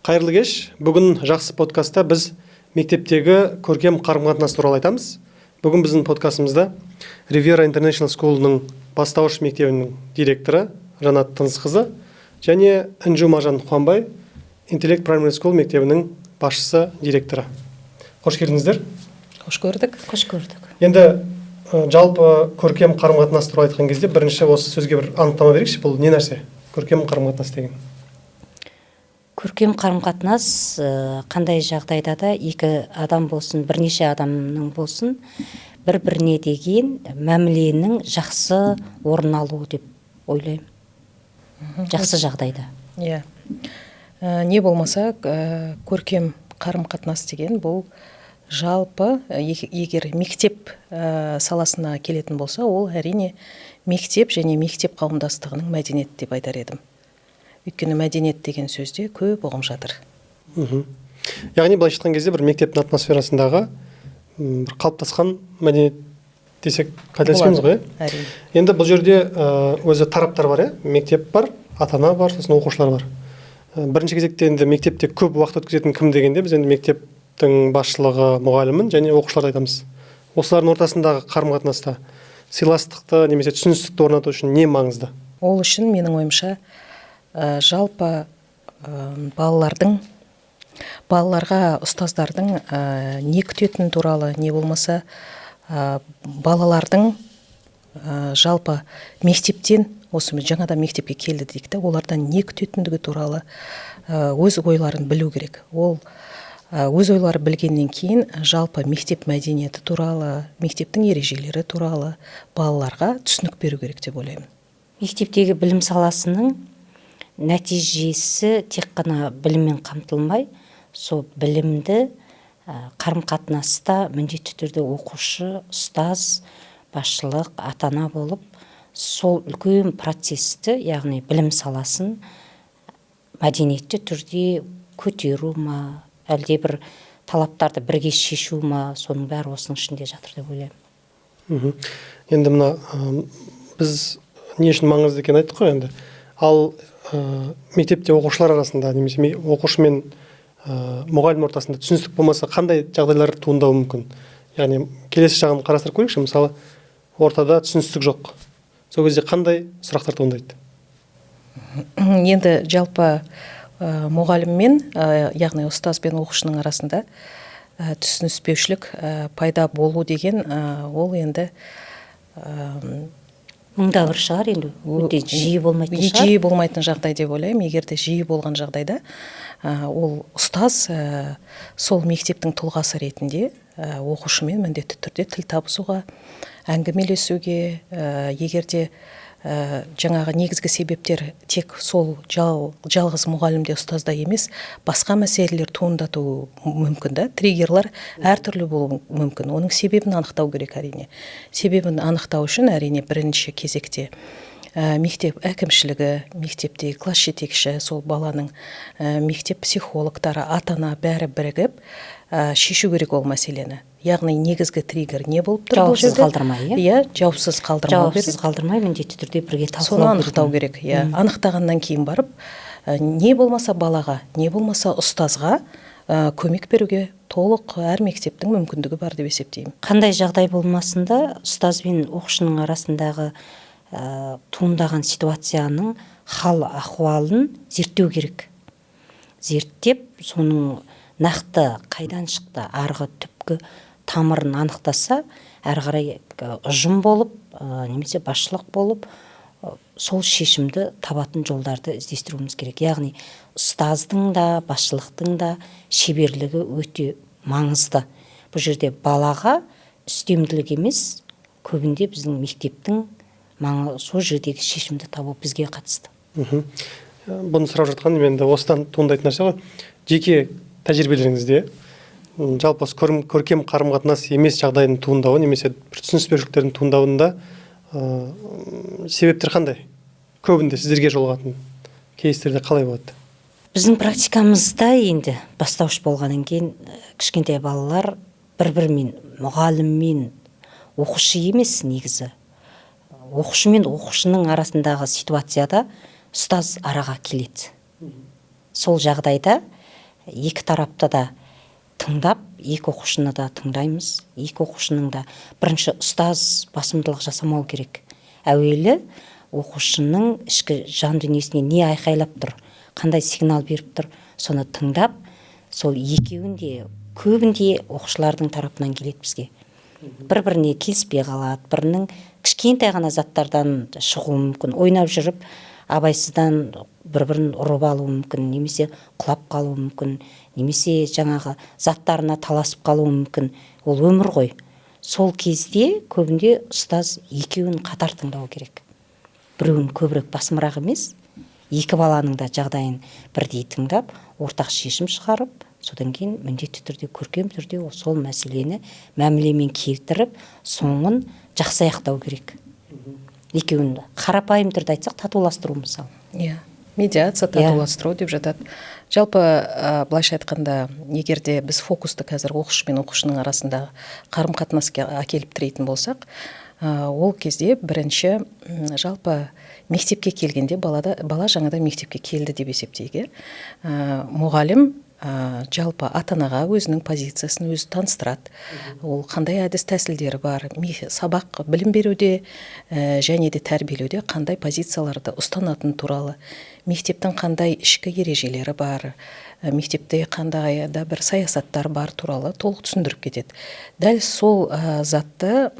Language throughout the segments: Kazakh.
Қайырлы кеш. Бүгін жақсы подкастта біз мектептегі көркем қарым-қатынас туралы айтамыз. Бүгін біздің подкастымызда Riviera International School'ның бастауыш мектебінің директоры Жанат Тынысқызы және Інжу Мажан Қуанбай Intellect Primary School мектебінің басшысы, директоры. Қош келдіңіздер. Қош көрдік. Қош көрдік. Енді жалпы көркем қарым-қатынас туралы айтқан кезде бірінші осы сөзге бір анықтама берейікші. Бұл не нәрсе? Көркем қарым-қатынас деген. Көркем қарым-қатынас қандай жағдайда да екі адам болсын, бірнеше адамның болсын, бір-біріне деген мәміленің жақсы орын алуы деп ойлаймын. Жақсы жағдайда. Иә. Не болмаса, көркем қарым-қатынас деген бұл жалпы, егер мектеп саласына келетін болса, ол әрине мектеп және мектеп қауымдастығының мәдениеті деп айтар едім. Өйткені мәдениет деген сөзде көп ұғым жатыр. Яғни былайша айтқан кезде бір мектептің атмосферасындағы бір қалыптасқан мәдениет десек қателеспейміз ғой. Әрине. Енді бұл жерде өзі тараптар бар, мектеп бар, ата-ана бар, сосын оқушылар бар. Бірінші кезекте енді мектепте көп уақыт өткізетін кім дегенде біз енді мектептің басшылығы, мұғалімін және оқушыларды айтамыз. Осылардың ортасындағы қарым-қатынаста сыйластықты немесе түсіністікті орнату үшін не маңызды? Ол үшін менің ойымша жалпы балаларға ұстаздардың не күтетін туралы, не болмаса балалардың жалпы мектептен, осы жаңадан мектепке келді дейік, олардан не күтетіндігі туралы өз ойларын білу керек. Ол өз ойлары білгеннен кейін жалпы мектеп мәдениеті туралы, мектептің ережелері туралы балаларға түсінік беру керек деп ойлаймын. Мектептегі білім саласының нәтижесі тек қана біліммен қамтылмай, сол білімді қарым-қатынаста міндетті түрде оқушы, ұстаз, басшылық, ата-ана болып, сол үлкен процесті, яғни білім саласын мәдениетті түрде көтеру ма, әлде бір талаптарды бірге шешу ма, соның бәрі осының ішінде жатыр деп ойлаймын. Енді мына біз не үшін маңызды екен айттық қой енді. Ал мектепте оқушылар арасында немесе оқушы мен мұғалім ортасында түсіністік болмаса қандай жағдайлар туындауы мүмкін? Яғни келесі жағын қарастырып көрейікші, мысалы ортада түсіністік жоқ. Сол кезде қандай сұрақтар туындайды? Енді жалпы мұғалім мен, яғни ұстаз бен оқушының арасында түсініспеушілік пайда болу деген, ол енді Мұнда бір шығар енді, өте жиі болмайтын шығар. Жиі болмайтын жағдай деп ойлаймын. Егерде жиі болған жағдайда, ол ұстаз сол мектептің тұлғасы ретінде оқушымен міндетті түрде тіл табысуға, әңгімелесуге, егерде жаңағы негізгі себептер тек сол жалғыз мұғалімде, ұстазда емес, басқа мәселелер туындату мүмкін да, триггерлар әртүрлі болуы мүмкін. Оның себебін анықтау керек әрине. Себебін анықтау үшін әрине бірінші кезекте мектеп әкімшілігі, мектептегі класс жетекші, сол баланың мектеп психологтары, ата-ана бәрі бірігіп шешу керек ол мәселені. Яғни негізгі триггер не болып тұр бұл жерде? Жауапсыз қалдырмай, иә? Жауапсыз қалдырмау керек. Жауапсыз қалдырмай, міндетті түрде бірге талқылау керек. Соны анықтау керек, иә. Анықтағаннан кейін барып, не болмаса балаға, не болмаса ұстазға көмек беруге толық әр мектептің мүмкіндігі бар деп есептеймін. Қандай жағдай болмасында ұстаз бен оқушының арасындағы туындаған ситуацияның хал ахуалын зерттеу керек. Зерттеп, соның нақты қайдан шықты, арғы түпкі тамырын анықтаса, әрі қарай ұжым болып, немесе басшылық болып, сол шешімді табатын жолдарды іздестіруіміз керек. Яғни ұстаздың да, басшылықтың да шеберлігі өте маңызды. Бұл жерде балаға үстемділік емес, көбінде біздің мектептің сол жердегі шешімді табу бізге қатысты. Бұны сұрап жатқан енді осыдан туындайтын нәрсе ғой. Жеке тәжірибелеріңізде жалпы көркем қарым-қатынас емес жағдайдың туындауы немесе түсініспеушіліктердің туындауында себептер қандай? Көбінде сіздерге жолығатын кейстерде қалай болады? Біздің практикамызда енді бастауыш болғаннан кейін кішкентай балалар бір-бірімен, мұғаліммен, оқушы емес негізі. оқушы мен оқушының арасындағы ситуацияда ұстаз араға келеді. Сол жағдайда екі тарапты да тыңдап, екі оқушыны да тыңдаймыз. Екі оқушының да бірінші ұстаз басымдылық жасамау керек. Әуелі оқушының ішкі жан дүниесіне не айқайлап тұр, қандай сигнал беріп тұр, соны тыңдап, сол екеуінде көбінде оқушылардың тарапынан келеді бізге. Бір-біріне келіспей қалады, бірінің кішкентай ғана заттардан шығуы мүмкін, ойнап жүріп абайсыздан бір-бірін ұрып алуы мүмкін, немесе құлап қалуы мүмкін, немесе жаңағы заттарына таласып қалуы мүмкін. Ол өмір ғой. Сол кезде көбінде ұстаз екеуін қатар тыңдау керек. Біреуін көбірек басымырақ емес, екі баланың да жағдайын бірдей тыңдап, ортақ шешім шығарып, содан кейін міндетті түрде көркем түрде сол мәселені мәмілемен келтіріп, соңын жақсы аяқтау керек. Екеуін қарапайым түрде айтсақ, татуластыру мысалы. Медиация, татуластыру деп жатады. Жалпы былайша айтқанда, егерде біз фокусты қазір оқушы мен оқушының арасындағы қарым-қатынасқа әкеліп тірейтін болсақ, ол кезде бірінші жалпы мектепке келгенде бала жаңада мектепке келді деп есептейік. Мұғалім жалпы ата-анаға өзінің позициясын өзі таныстырады. Ол қандай әдіс тәсілдері бар, сабақ білім беруде және де тәрбиелеуде қандай позицияларды ұстанатын туралы, мектептің қандай ішкі ережелері бар, мектепте қандай да бір саясаттар бар туралы толық түсіндіріп кетеді. Дәл сол затты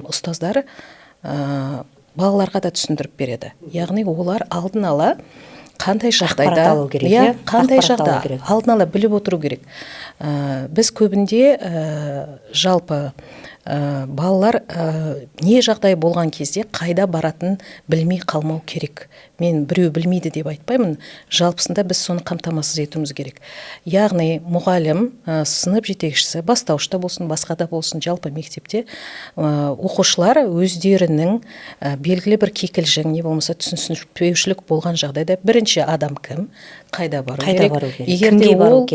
ұстаздар балаларға да түсіндіріп береді. Яғни олар алдын ала қандай жағдайда алдын ала біліп отыру керек. Біз көбінде жалпы балалар не жағдай болған кезде қайда баратын білмей қалмау керек. Мен біреу білмейді деп айтпаймын, жалпысында біз соны қамтамасыз етуіміз керек. Яғни мұғалім, сынып жетекшісі, бастауышта болсын, басқада болсын, жалпы мектепте оқушылар өздерінің белгілі бір кикілжің, не болмаса түсініспеушілік болған жағдайда бірінші адам кім, қайда бару керек. Егер де ол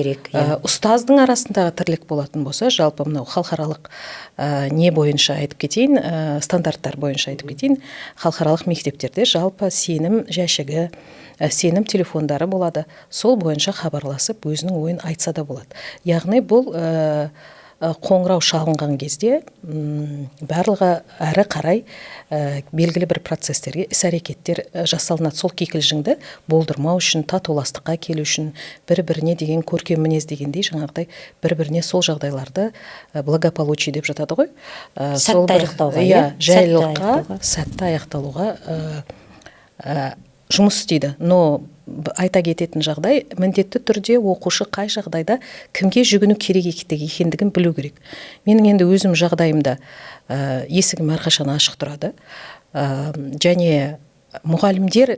ұстаздың арасындағы тірлік болатын болса, жалпы мынау халықаралық не бойынша айтып кетейін, стандарттар бойынша айтып кетейін, халықаралық мектептерде жалпы сенім жәшігі, сенім телефондары болады. Сол бойынша хабарласып, өзінің ойын айтса да болады. Яғни бұл қоңырау шалынған кезде барлығы әрі қарай белгілі бір процестерге іс-әрекеттер жасалынады. Сол кикілжіңді болдырмау үшін, татуластыққа келу үшін, бір-біріне деген көркем мінез дегендей жаңағыдай бір-біріне сол жағдайларды благополучие деп жатады ғой. Сәтті аяқтауға, жайлылыққа, сәтті аяқталуға жұмыс істейді. Но айта кететін жағдай, міндетті түрде оқушы қай жағдайда кімге жүгіну керек екендігін білу керек. Менің енді өзім жағдайымда есігім әрқашан ашық тұрады. Және мұғалімдер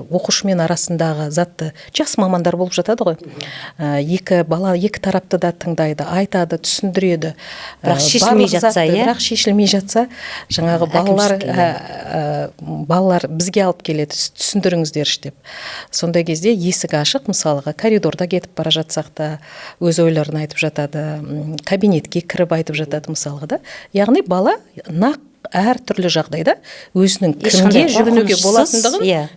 оқушымен арасындағы затты жас мамандар болып жатады ғой. Екі тарапты да тыңдайды, айтады, түсіндіреді. Бірақ шешілмей жатса, жаңағы балалар бізге алып келеді, түсіндіріңіздерші деп. Сондай кезде есік ашық, мысалға коридорда кетіп бара жатсақ та өз ойларын айтып жатады, кабинетке кіріп айтып жатады мысалға да. Яғни бала нақ әр түрлі жағдайда өзінің кімге жүгінуге болатындығын,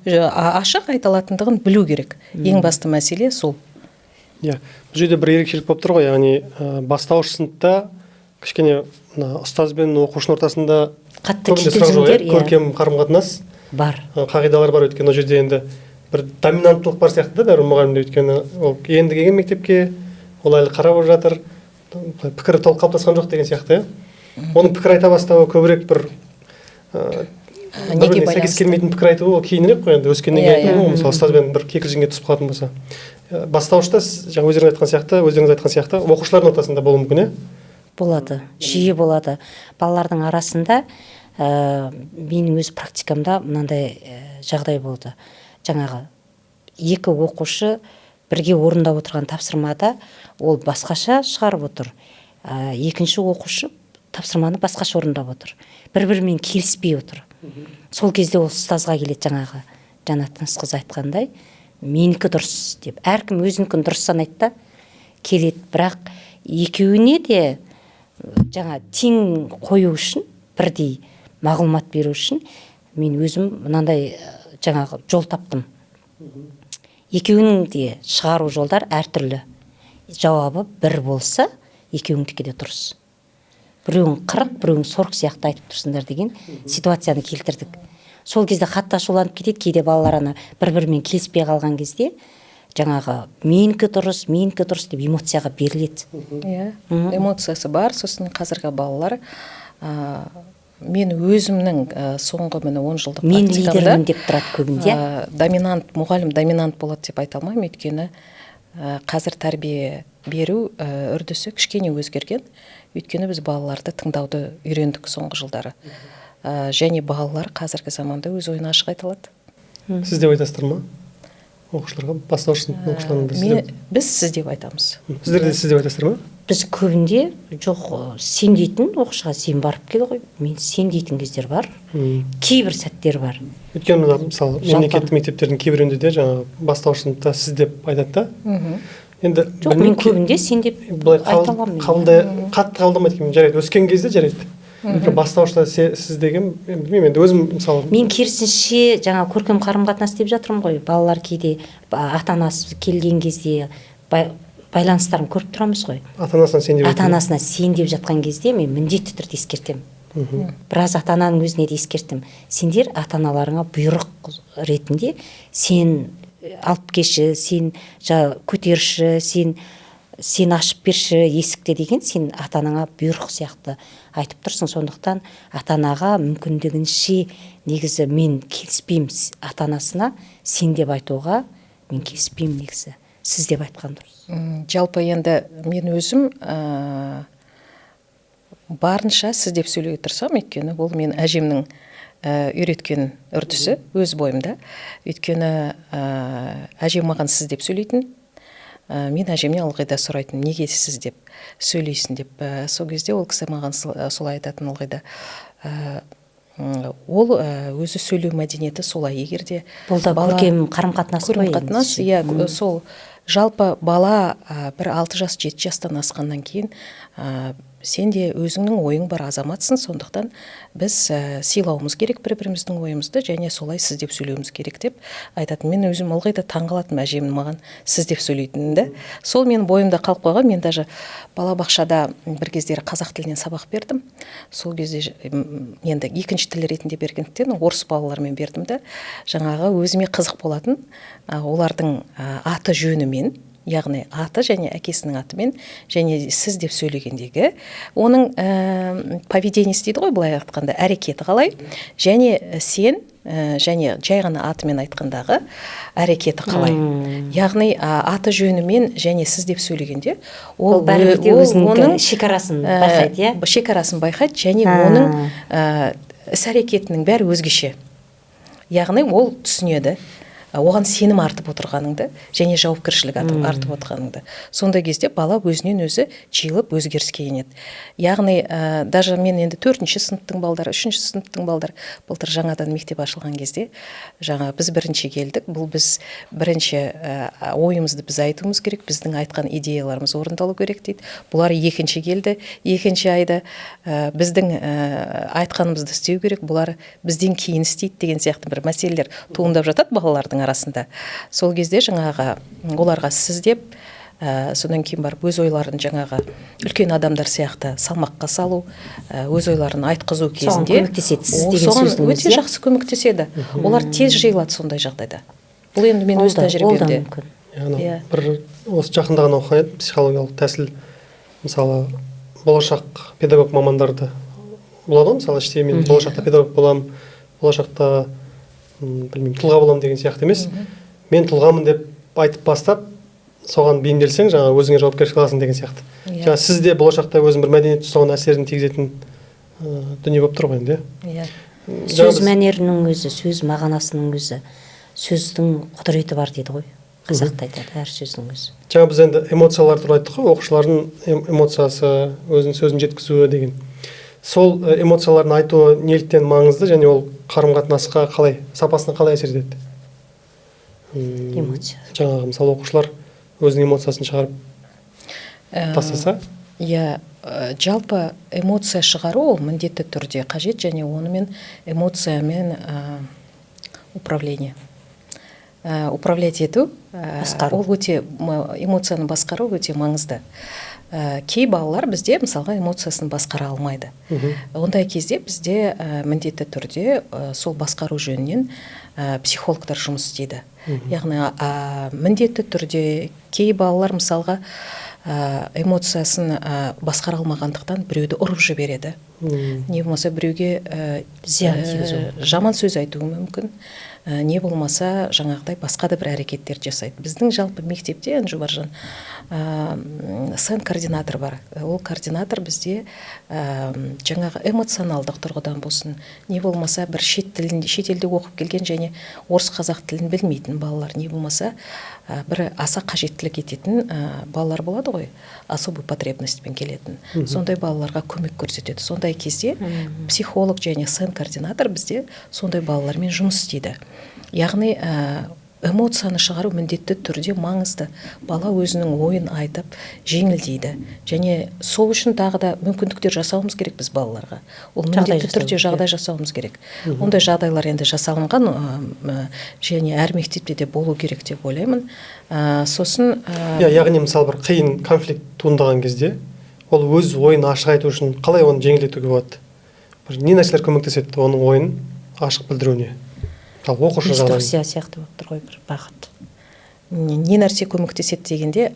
ашық айталатындығын білу керек. Ең басты мәселе сол. Бұл жерде бір ерекшелік болып тұр ғой, яғни бастауыш сыныпта кішкене ұстаз бен оқушының ортасында қатты кикілжіңдер, көркем қарым-қатынас бар. Қағидалар бар, өйткені ол жерде енді бір доминанттылық бар сияқты да, бәрі мұғалімде, өйткені ол енді келген мектепке, ол әлі қарап жатыр, пікірі толық қалыптасқан жоқ деген сияқты. Оның пікір айта бастауы көбірек бір сәйкес келмейтін пікір айтуы ол кейінірек қой, енді өскеннен кейін айтуы, мысалы ұстазбен бір кикілжіңге түсіп қалатын болса. Бастауышта жаңа өздеріңіз айтқан сияқты оқушылардың ортасында болуы мүмкін, болады, жиі болады. Балалардың арасында менің өз практикамда мынандай жағдай болды. Жаңағы екі оқушы бірге орындап отырған тапсырмада ол басқаша шығарып отыр. Екінші оқушы тапсырманы басқаша орындап отыр. Бір-бірімен келіспей отыр. Сол кезде ол ұстазға келеді, жаңағы Жанаттың қыз айтқандай, менікі дұрыс деп. Әркім өзінікін дұрыс санайды да келеді, бірақ екеуіне де жаңа тең қою үшін, бірдей мағлұмат беру үшін мен өзім мынандай жаңағы жол таптым. Екеуінің де шығару жолдар әртүрлі. Жауабы бір болса, екеуіңдікі де дұрыс. Біреуің 40, біреуің 40 сияқты айтып тұрсыңдар деген ситуацияны келтірдік. Сол кезде қатты ашуланып кетеді, кейде балалар ана бір-бірімен келіспей қалған кезде жаңағы менікі дұрыс деп эмоцияға беріледі. Иә, эмоциясы бар. Сосын қазіргі балалар мен өзімнің соңғы міне 10 жылдық мен лидермін деп тұрады көбінде. Мұғалім доминант болады деп айта алмаймын, өйткені қазір тәрбие беру үрдісі кішкене өзгерген. Өйткені біз балаларды тыңдауды үйрендік соңғы жылдары. Және балалар қазіргі заманда өз ойын ашық айта алады. Сіз деп айтасыздар ма? Оқушыларға, бастауыш сынып оқушыларына біз сіз деп айтамыз. Сіздер де сіз деп айтасыздар ма? Біз көбінде жоқ, сен дейтін оқушыға сен барып кел ғой, мен сен дейтін кездер бар. Кейбір сәттер бар. Өйткені мысалы мемлекеттік мектептердің кейбірінде де жаңағы бастауыш сыныпта сіз деп айтады да. Енді жоқ, мен көбінде сен деп айта аламын. Қатты қабылдамайды екен, жарайды. Өскен кезде жарайды. Бастауышта сіз деген, білмеймін, енді өзім мысалы. Мен керісінше жаңа көркем қарым-қатынас деп жатырмын ғой. Балалар кейде ата-анасы келген кезде байланыстарын көріп тұрамыз ғой. Ата-анасына сен деп жатқан кезде мен міндетті түрде ескертемін. Біраз ата-ананың өзіне де ескерттім. Сендер ата-аналарыңа бұйрық ретінде сен алып кеші, сен көтерші, сен ашып берші есікті деген сен ата-анаңа бұйрық сияқты айтып тұрсың. Сондықтан ата-анаға мүмкіндігінше негізі мен келіспеймін ата-анасына сен деп айтуға, мен келіспеймін негізі. Сіз деп айтқан дұрыс. Жалпы енді мен өзім барынша сіз деп сөйлеуге тырысам, өйткені ол мен әжемнің үйреткен үрдісі өз бойымда. Өйткені әжем маған сіз деп сөйлейтін. Мен әжемнен ылғи да сұрайтын, неге сіз деп сөйлейсің деп. Сол кезде ол кісі маған солай айтатын ылғи да. Ол өзі сөйлеу мәдениеті солай. Егерде бұл да көркем қарым-қатынас қой. Иә, сол жалпы бала бір 6 жас 7 жастан асқаннан кейін сен де өзіңнің ойың бар азаматсың, сондықтан біз сыйлауымыз керек бір-біріміздің ойымызды, және солай сіз деп сөйлеуіміз керек деп айтатын. Мен өзім ылғи да таңғалатын әжемнің маған сіз деп сөйлейтінді. Сол менің бойымда қалып қойған. Мен даже балабақшада бір кездері қазақ тілінен сабақ бердім. Сол кезде енді екінші тіл ретінде бергендіктен орыс балалармен бердім де, жаңағы өзіме қызық болатын олардың аты жөнімен, яғни аты және әкесінің атымен және сіз деп сөйлегендегі оның поведениесі дейді ғой, былай айтқанда әрекеті қалай, және сен және жай ғана атымен айтқандағы әрекеті қалай. Яғни аты жөнімен және сіз деп сөйлегенде ол бәрібір өзінің шекарасын байқайды, шекарасын байқайды, және оның іс-әрекетінің бәрі өзгеше. Яғни ол түсінеді оған сенім артып отырғаныңды және жауапкершілік артып отырғаныңды. Сондай кезде бала өзінен өзі жиылып өзгеріске енеді. Яғни даже мен енді 4-ші сыныптың балдары, 3-ші сыныптың балдары былтыр жаңадан мектеп ашылған кезде жаңа біз бірінші келдік. Бұл біз бірінші ойымызды біз айтуымыз керек, біздің айтқан идеяларымыз орындалу керек дейді. Бұлар екінші келді, екінші айда біздің айтқанымызды істеу керек, бұлар бізден кейін істейді деген сияқты бір мәселелер туындап жатады балалардың арасында. Сол кезде жаңағы оларға сіз деп, содан кейін барып өз ойларын жаңағы үлкен адамдар сияқты салмаққа салу, өз ойларын айтқызу кезінде соған өте жақсы көмектеседі. Олар тез жиылады сондай жағдайда. Бұл енді мен өз тәжірибемде. Бір осы жақында ғана оқыған едім, психологиялық тәсіл, мысалы болашақ педагог мамандарды болады ғой, мысалы іште мен болашақта педагог боламын, болашақта білмеймін, тұлға болам деген сияқты емес. Мен тұлғамын деп айтып бастап, соған бейімделсең, жаңа өзіңе жауапкершілік аласың деген сияқты. Жаңа сізде болашақта өзің бір мәдениет соған әсерін тигізетін дүние болып тұр ғой енді. Сөз мәнерінің өзі, сөз мағынасының өзі, сөздің құдіреті бар дейді ғой. Қазақта айтады, әр сөздің өзі. Жаңа біз енді эмоциялар туралы айттық қой, оқушылардың эмоциясы, өзінің сөзін жеткізуі деген. Сол эмоцияларын айтуы неліктен маңызды, және ол қарым-қатынасқа қалай, сапасына қалай әсер етеді? Эмоция. Жаңағы мысалы оқушылар өзінің эмоциясын шығарып тастаса, Иә, жалпы эмоция шығару ол міндетті түрде қажет, және онымен эмоциямен управлять ету, Басқару. ол өте, эмоцияны басқару өте маңызды. Кей балалар бізде мысалға эмоциясын басқара алмайды. Ондай кезде бізде міндетті түрде сол басқару жөнінен психологтар жұмыс істейді. Яғни міндетті түрде кей балалар мысалға эмоциясын басқара алмағандықтан біреуді ұрып жібереді. Не болмаса біреуге жаман сөз айтуы мүмкін. Не болмаса жаңағыдай басқа да бір әрекеттер жасайды. Біздің жалпы мектепте Жұбаржан сэн координатор бар. Ол координатор бізде жаңағы эмоционалдық тұрғыдан болсын, не болмаса бір шетелде оқып келген және орыс қазақ тілін білмейтін балалар, не болмаса бір аса қажеттілік ететін балалар болады ғой, особый потребностьпен келетін. Сондай балаларға көмек көрсетеді. Сондай кезде психолог және сэн координатор бізде сондай балалармен жұмыс істейді. Яғни эмоцияны шығару міндетті түрде маңызды. Бала өзінің ойын айтып жеңілдейді. Және сол үшін тағы да мүмкіндіктер жасауымыз керек біз балаларға. Ол міндетті түрде жағдай жасауымыз керек. Ондай жағдайлар енді жасалынған және әр мектепте де болу керек деп ойлаймын. Сосын яғни мысалы бір қиын конфликт туындаған кезде ол өз ойын ашық айту үшін қалай оны жеңілдетуге болады? Не нәрселер көмектеседі оның ойын ашық білдіруіне? Оқушы жағдайында. Инструкция сияқты болып тұр ғой бір бағыт. Не нәрсе көмектеседі дегенде,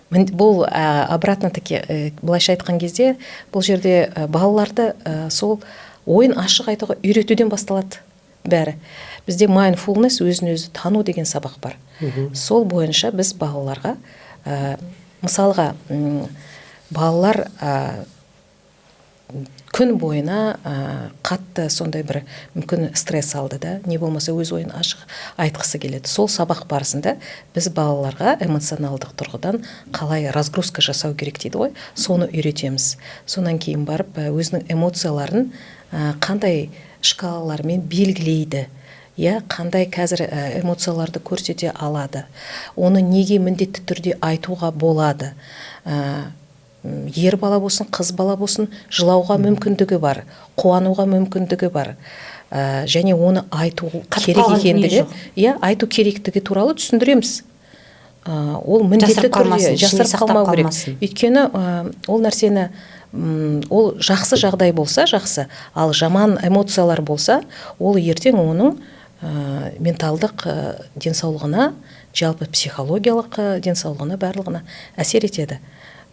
бұл обратно таки былайша айтқан кезде бұл жерде балаларды сол ойын ашық айтуға үйретуден басталады бәрі. Бізде mindfulness, өзін өзі тану деген сабақ бар. Сол бойынша біз балаларға мысалға балалар күн бойына қатты сондай бір мүмкін стресс алды да, не болмаса өз ойын ашық айтқысы келеді. Сол сабақ барысында біз балаларға эмоционалдық тұрғыдан қалай разгрузка жасау керек дейді ғой, соны үйретеміз. Сонан кейін барып өзінің эмоцияларын қандай шкалалармен белгілейді, қандай қазір эмоцияларды көрсете алады, оны неге міндетті түрде айтуға болады. Ер бала болсын, қыз бала болсын, жылауға мүмкіндігі бар, қуануға мүмкіндігі бар. Және оны айту керек екендігі, айту керектігі туралы түсіндіреміз. Ол міндетті түрде жасырып қалмау керек. Өйткені ол нәрсені, ол жақсы жағдай болса жақсы, ал жаман эмоциялар болса, ол ертең оның менталдық денсаулығына, жалпы психологиялық денсаулығына барлығына әсер етеді.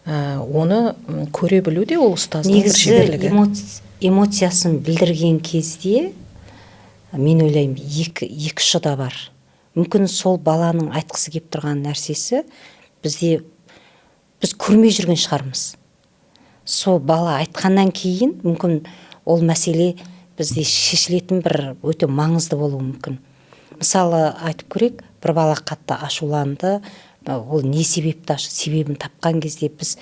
Оны көре білу де ол ұстаздың шеберлігі. Эмоциясын білдірген кезде мен ойлаймын екі ұшы да бар. Мүмкін сол баланың айтқысы келіп тұрған нәрсесі біз көрмей жүрген шығармыз. Сол бала айтқаннан кейін мүмкін ол мәселе бізде шешілетін бір өте маңызды болуы мүмкін. Мысалы айтып көрейік, бір бала қатты ашуланды, ол не себебін тапқан кезде біз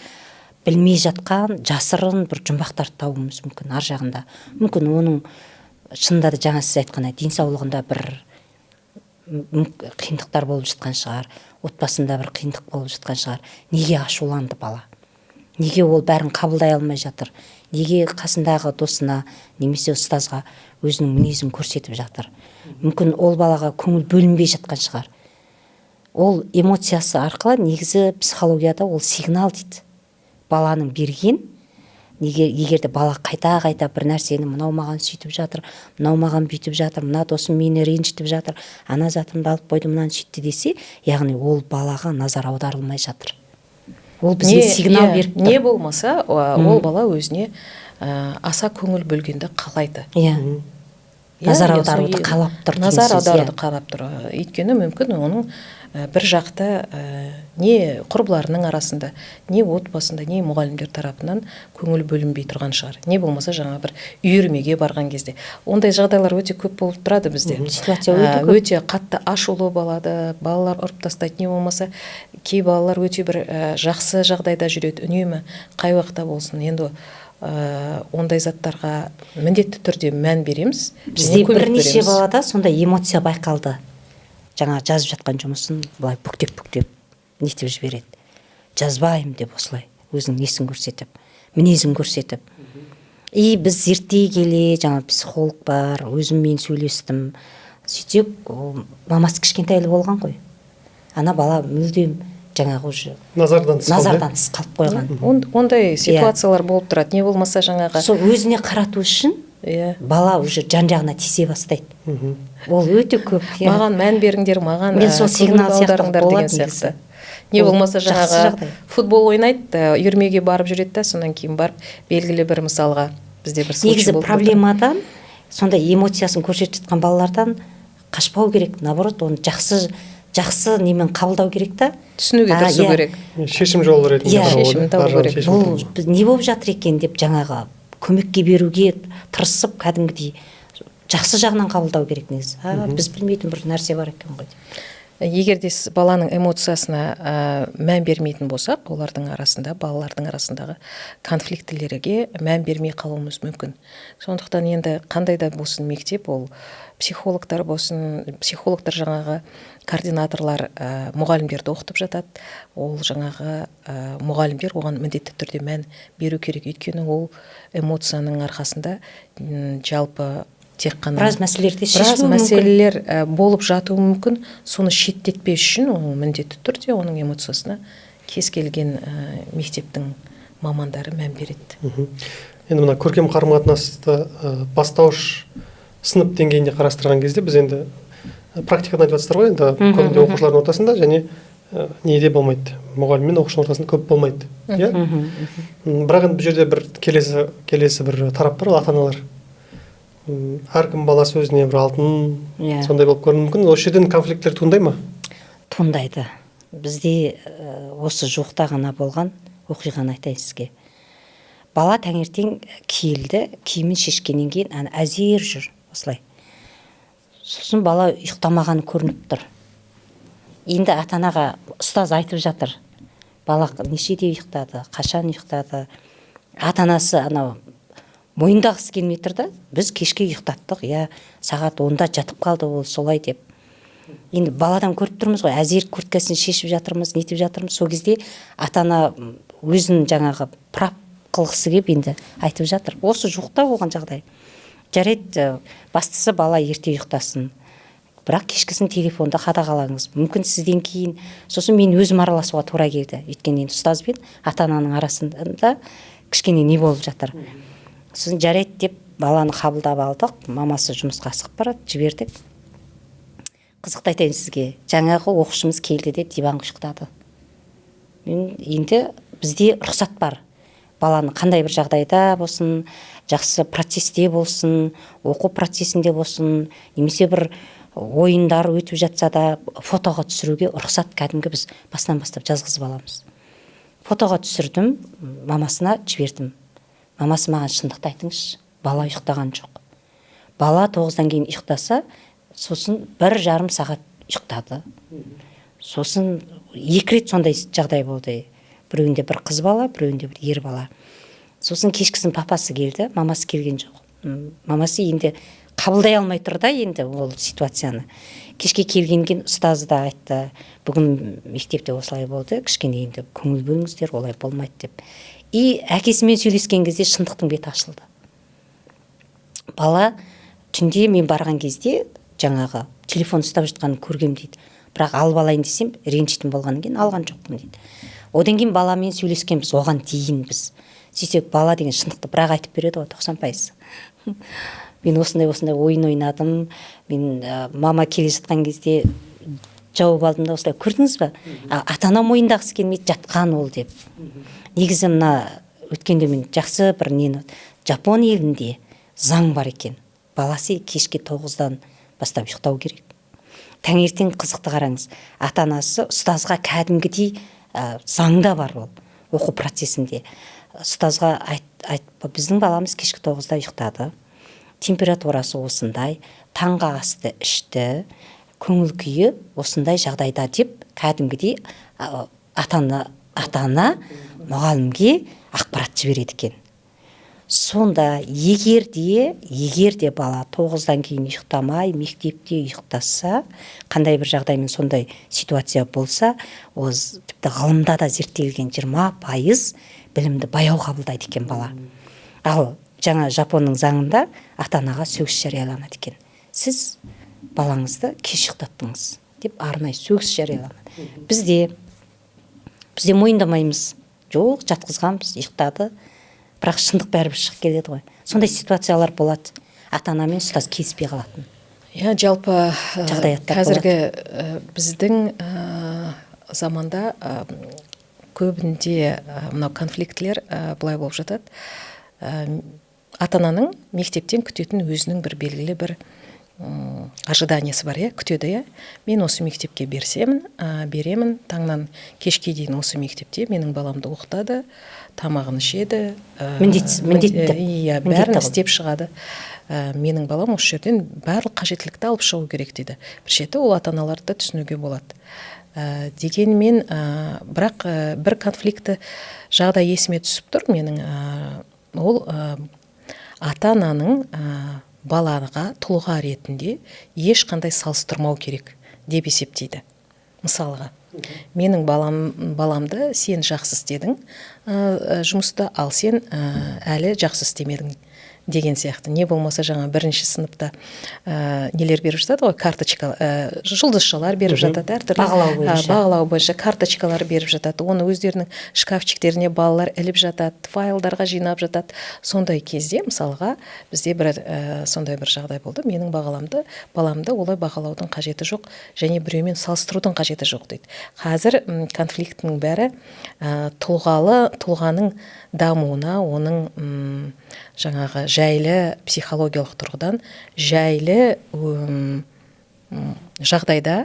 білмей жатқан жасырын бір жұмбақтар табуымыз мүмкін ар жағында. Мүмкін оның шынында да жаңа сіз айтқандай денсаулығында бір қиындықтар болып жатқан шығар, отбасында бір қиындық болып жатқан шығар. Неге ашуланды бала? Неге ол бәрін қабылдай алмай жатыр? Неге қасындағы досына немесе ұстазға өзінің мінезін көрсетіп жатыр? Мүмкін ол балаға көңіл бөлінбей жатқан шығар. Ол эмоциясы арқылы негізі психологияда ол сигнал дейді. Баланың берген, егерде бала қайта бір нәрсені мынау маған сөйтіп жатыр, мынау маған бүйтіп жатыр, мына досым мені ренжітіп жатыр, ана затымды алып қойды, мынаны сөйтті десе, яғни ол балаға назар аударылмай жатыр. Ол бізге сигнал беріп тұр. Не болмаса, ол бала өзіне аса көңіл бөлгенді қалайды. Назар аударуды қалап тұр. Назар аударуды қалап тұр. Өйткені мүмкін оның бір жақты не құрбыларының арасында, не отбасында, не мұғалімдер тарапынан көңіл бөлінбей тұрған шығар. Не болмаса жаңа бір үйірмеге барған кезде. Ондай жағдайлар өте көп болып тұрады бізде. Өте қатты ашулы болады, балалар ұрып тастайды. Не болмаса кей балалар өте бір жақсы жағдайда жүреді, үнемі қай уақытта болсын. Енді ондай заттарға міндетті түрде мән береміз. Бізде бірнеше балада сондай эмоция байқалды. Жаңа жазып жатқан жұмысын былай бүктеп нетіп жібереді. Жазбаймын деп осылай өзінің несін көрсетіп, мінезін көрсетіп. И біз зерттей келе, жаңа психолог бар, өзіммен сөйлестім. Сөйтсек, мамасы кішкентайлы болған ғой. Ана бала мүлдем жаңағы уже назардан тыс қалып қойған. Ондай ситуациялар болып тұрады. Не болмаса жаңағы Сол өзіне қарату үшін бала уже жан-жағына тисе бастайды. Ол өте көп. Маған мән беріңдер, маған Мен сол сигнал аударыңдар деген сияқты. Не болмаса жаңағы футбол ойнайды, үйірмеге барып жүреді да, сонан кейін барып белгілі бір мысалға бізде бір случай негізі болды. проблемадан, сондай эмоциясын көрсетіп жатқан балалардан қашпау керек. Наоборот, оны жақсы немен қабылдау керек та. Түсінуге тырысу керек. Шешім жолы ретінде шешім табу керек. Бұл не болып жатыр екен деп жаңағы көмекке беруге тырысып, кәдімгідей жақсы жағынан қабылдау керек негізі. Біз білмейтін бір нәрсе бар екен ғой деп. Егер де баланың эмоциясына мән бермейтін болсақ, балалардың арасындағы конфликтілерге мән бермей қалуымыз мүмкін. Сондықтан енді қандай да болсын мектеп, ол психологтар жаңағы координаторлар мұғалімдерді оқытып жатады. Ол жаңағы мұғалімдер оған міндетті түрде мән беру керек. Өйткені ол эмоцияның арқасында жалпы тек қана біраз мәселелер болып жатуы мүмкін. Соны шеттетпес үшін ол міндетті түрде оның эмоциясына кез келген мектептің мамандары мән береді. Енді мына көркем қарым-қатынасты бастауыш сынып деңгейінде қарастырған кезде біз енді практиканы айтып жатсыздар ғой, енді көбінде оқушылардың ортасында және неде болмайды, мұғалім мен оқушының ортасында көп болмайды. Иә? Бірақ енді бұл жерде бір келесі бір тарап бар, ата-аналар. Әркім баласы өзіне бір алтын, сондай болып көрінуі мүмкін. Осы жерден конфликттер туындай ма? Туындайды. Бізде осы жуықта ғана болған оқиғаны айтайын сізге. Бала таңертең киілді, киімін шешкеннен кейін әзер жүр, осылай. Сосын бала ұйықтамаған көрініп тұр. Енді ата-анаға ұстаз айтып жатыр. Бала нешеде ұйықтады, қашан ұйықтады. Ата-анасы мойындағысы келмей тұр да, біз кешке ұйықтаттық, сағат 10-да жатып қалды ол солай деп. Енді баладан көріп тұрмыз ғой, әзер курткасын шешіп жатырмыз, нетіп жатырмыз. Сол кезде ата-ана өзін жаңағы прап қылғысы келіп енді айтып жатыр. Осы жуықта болған жағдай. Жарайды, бастысы бала ерте ұйықтасын. Бірақ кешкісін телефонды қадағалаңыз. Мүмкін сізден кейін, сосын мен өзім араласуға тура келді. Өйткені енді ұстаз бен ата-ананың арасында кішкене не болып жатыр. Сосын жарайды деп баланы қабылдап алдық. Мамасы жұмысқа асығып барады, жібердік. Қызықты айтайын сізге. Жаңағы оқушымыз келді де диванға ұйықтады. Енді бізде рұқсат бар. Баланы қандай бір жағдайда болсын, жақсы процесте болсын, оқу процесінде болсын, немесе бір ойындар өтіп жатса да фотоға түсіруге рұқсат кәдімгі біз басынан бастап жазғызып аламыз. Фотоға түсірдім, мамасына жібердім. Мамасы маған шындықты айтыңызшы, бала ұйықтаған жоқ. Бала 9-дан кейін ұйықтаса, сосын 1,5 сағат ұйықтады. Сосын 2 рет сондай жағдай болды. Біреуінде бір қыз бала, біреуінде бір ер бала. Сосын кешкісін папасы келді, мамасы келген жоқ. Мамасы енді қабылдай алмай тұр да енді ол ситуацияны. Кешке келгенген ұстазы да айтты, бүгін мектепте осылай болды, кішкене енді көңіл бөліңіздер, олай болмайды деп. И әкесімен сөйлескен кезде шындықтың беті ашылды. Бала түнде мен барған кезде жаңағы телефон ұстап жатқанын көргем дейді. Бірақ алып алайын десем, ренжитін болғаннан кейін алған жоқпын дейді. Одан кейін баламен сөйлескенбіз, оған дейін біз. Сөйтсек бала деген шындықты бірақ айтып береді ғой, 90%. Мен осындай ойын ойнадым. Мен мама келе жатқан кезде жауап алдым да осылай, көрдіңіз ба? Ата-ана мойындағысы келмейді, жатқан ол деп. Негізі өткенде мен жақсы бір Жапон елінде заң бар екен. Баласы кешке 9-дан бастап ұйықтау керек. Таңертең қызықты қараңыз. Ата-анасы ұстазға кәдімгідей заңда бар ол, оқу процесінде. Ұстазға біздің баламыз кешкі 9-да ұйықтады. Температурасы осындай, таңғы асты ішті, көңіл күйі осындай жағдайда деп кәдімгідей ата-ана мұғалімге ақпарат жібереді екен. сонда егер де бала 9-дан кейін ұйықтамай мектепте ұйықтаса, қандай бір жағдаймен сондай ситуация болса, ол тіпті ғылымда да зерттелген 20% білімді баяу қабылдайды екен бала. Ал жаңа Жапонның заңында ата-анаға сөгіс жарияланады екен. Сіз балаңызды кеш ұйықтаттыңыз деп арнайы сөгіс жарияланады. Бізде мойындамаймыз. Жоқ, жатқызғанбыз, ұйықтады. Бірақ шындық бәрібір шығып келеді ғой. Сондай ситуациялар болады. Ата-ана мен ұстаз келіспей қалатын. Жалпы Жағдаяттар қазіргі біздің заманда көбінде мынау конфликтілер былай болып жатады. Ата-ананың мектептен күтетін өзінің бір белгілі бір ожиданиесі бар, күтеді, мен осы мектепке беремін, таңнан кешке дейін осы мектепте менің баламды оқытады, тамағын ішеді, бәрін істеп шығады. Менің балам осы жерден барлық қажеттілікті алып шығу керек дейді. Бір шеті ол ата-аналарды түсінуге болады. Дегенмен, бірақ бір конфликті жағдай есіме түсіп тұр менің, ол ата-ананың балаға тұлға ретінде ешқандай салыстырмау керек деп есептейді. Мысалға, менің баламды сен жақсы істедің жұмыста, ал сен әлі жақсы істемедің деген сияқты. Не болмаса жаңа бірінші сыныпта нелер беріп жатады ғой, карточка, жұлдызшалар беріп жатады, әртүрлі бағалау бойынша карточкалар беріп жатады. Оны өздерінің шкафчиктеріне балалар іліп жатады, файлдарға жинап жатады. Сондай кезде, мысалға, бізде сондай бір жағдай болды. Менің баламды олай бағалаудың қажеті жоқ, және біреумен салыстырудың қажеті жоқ дейді. Қазір конфликттің бәрі тұлғаның дамуына, оның жаңағы жайлы психологиялық тұрғыдан жайлы жағдайда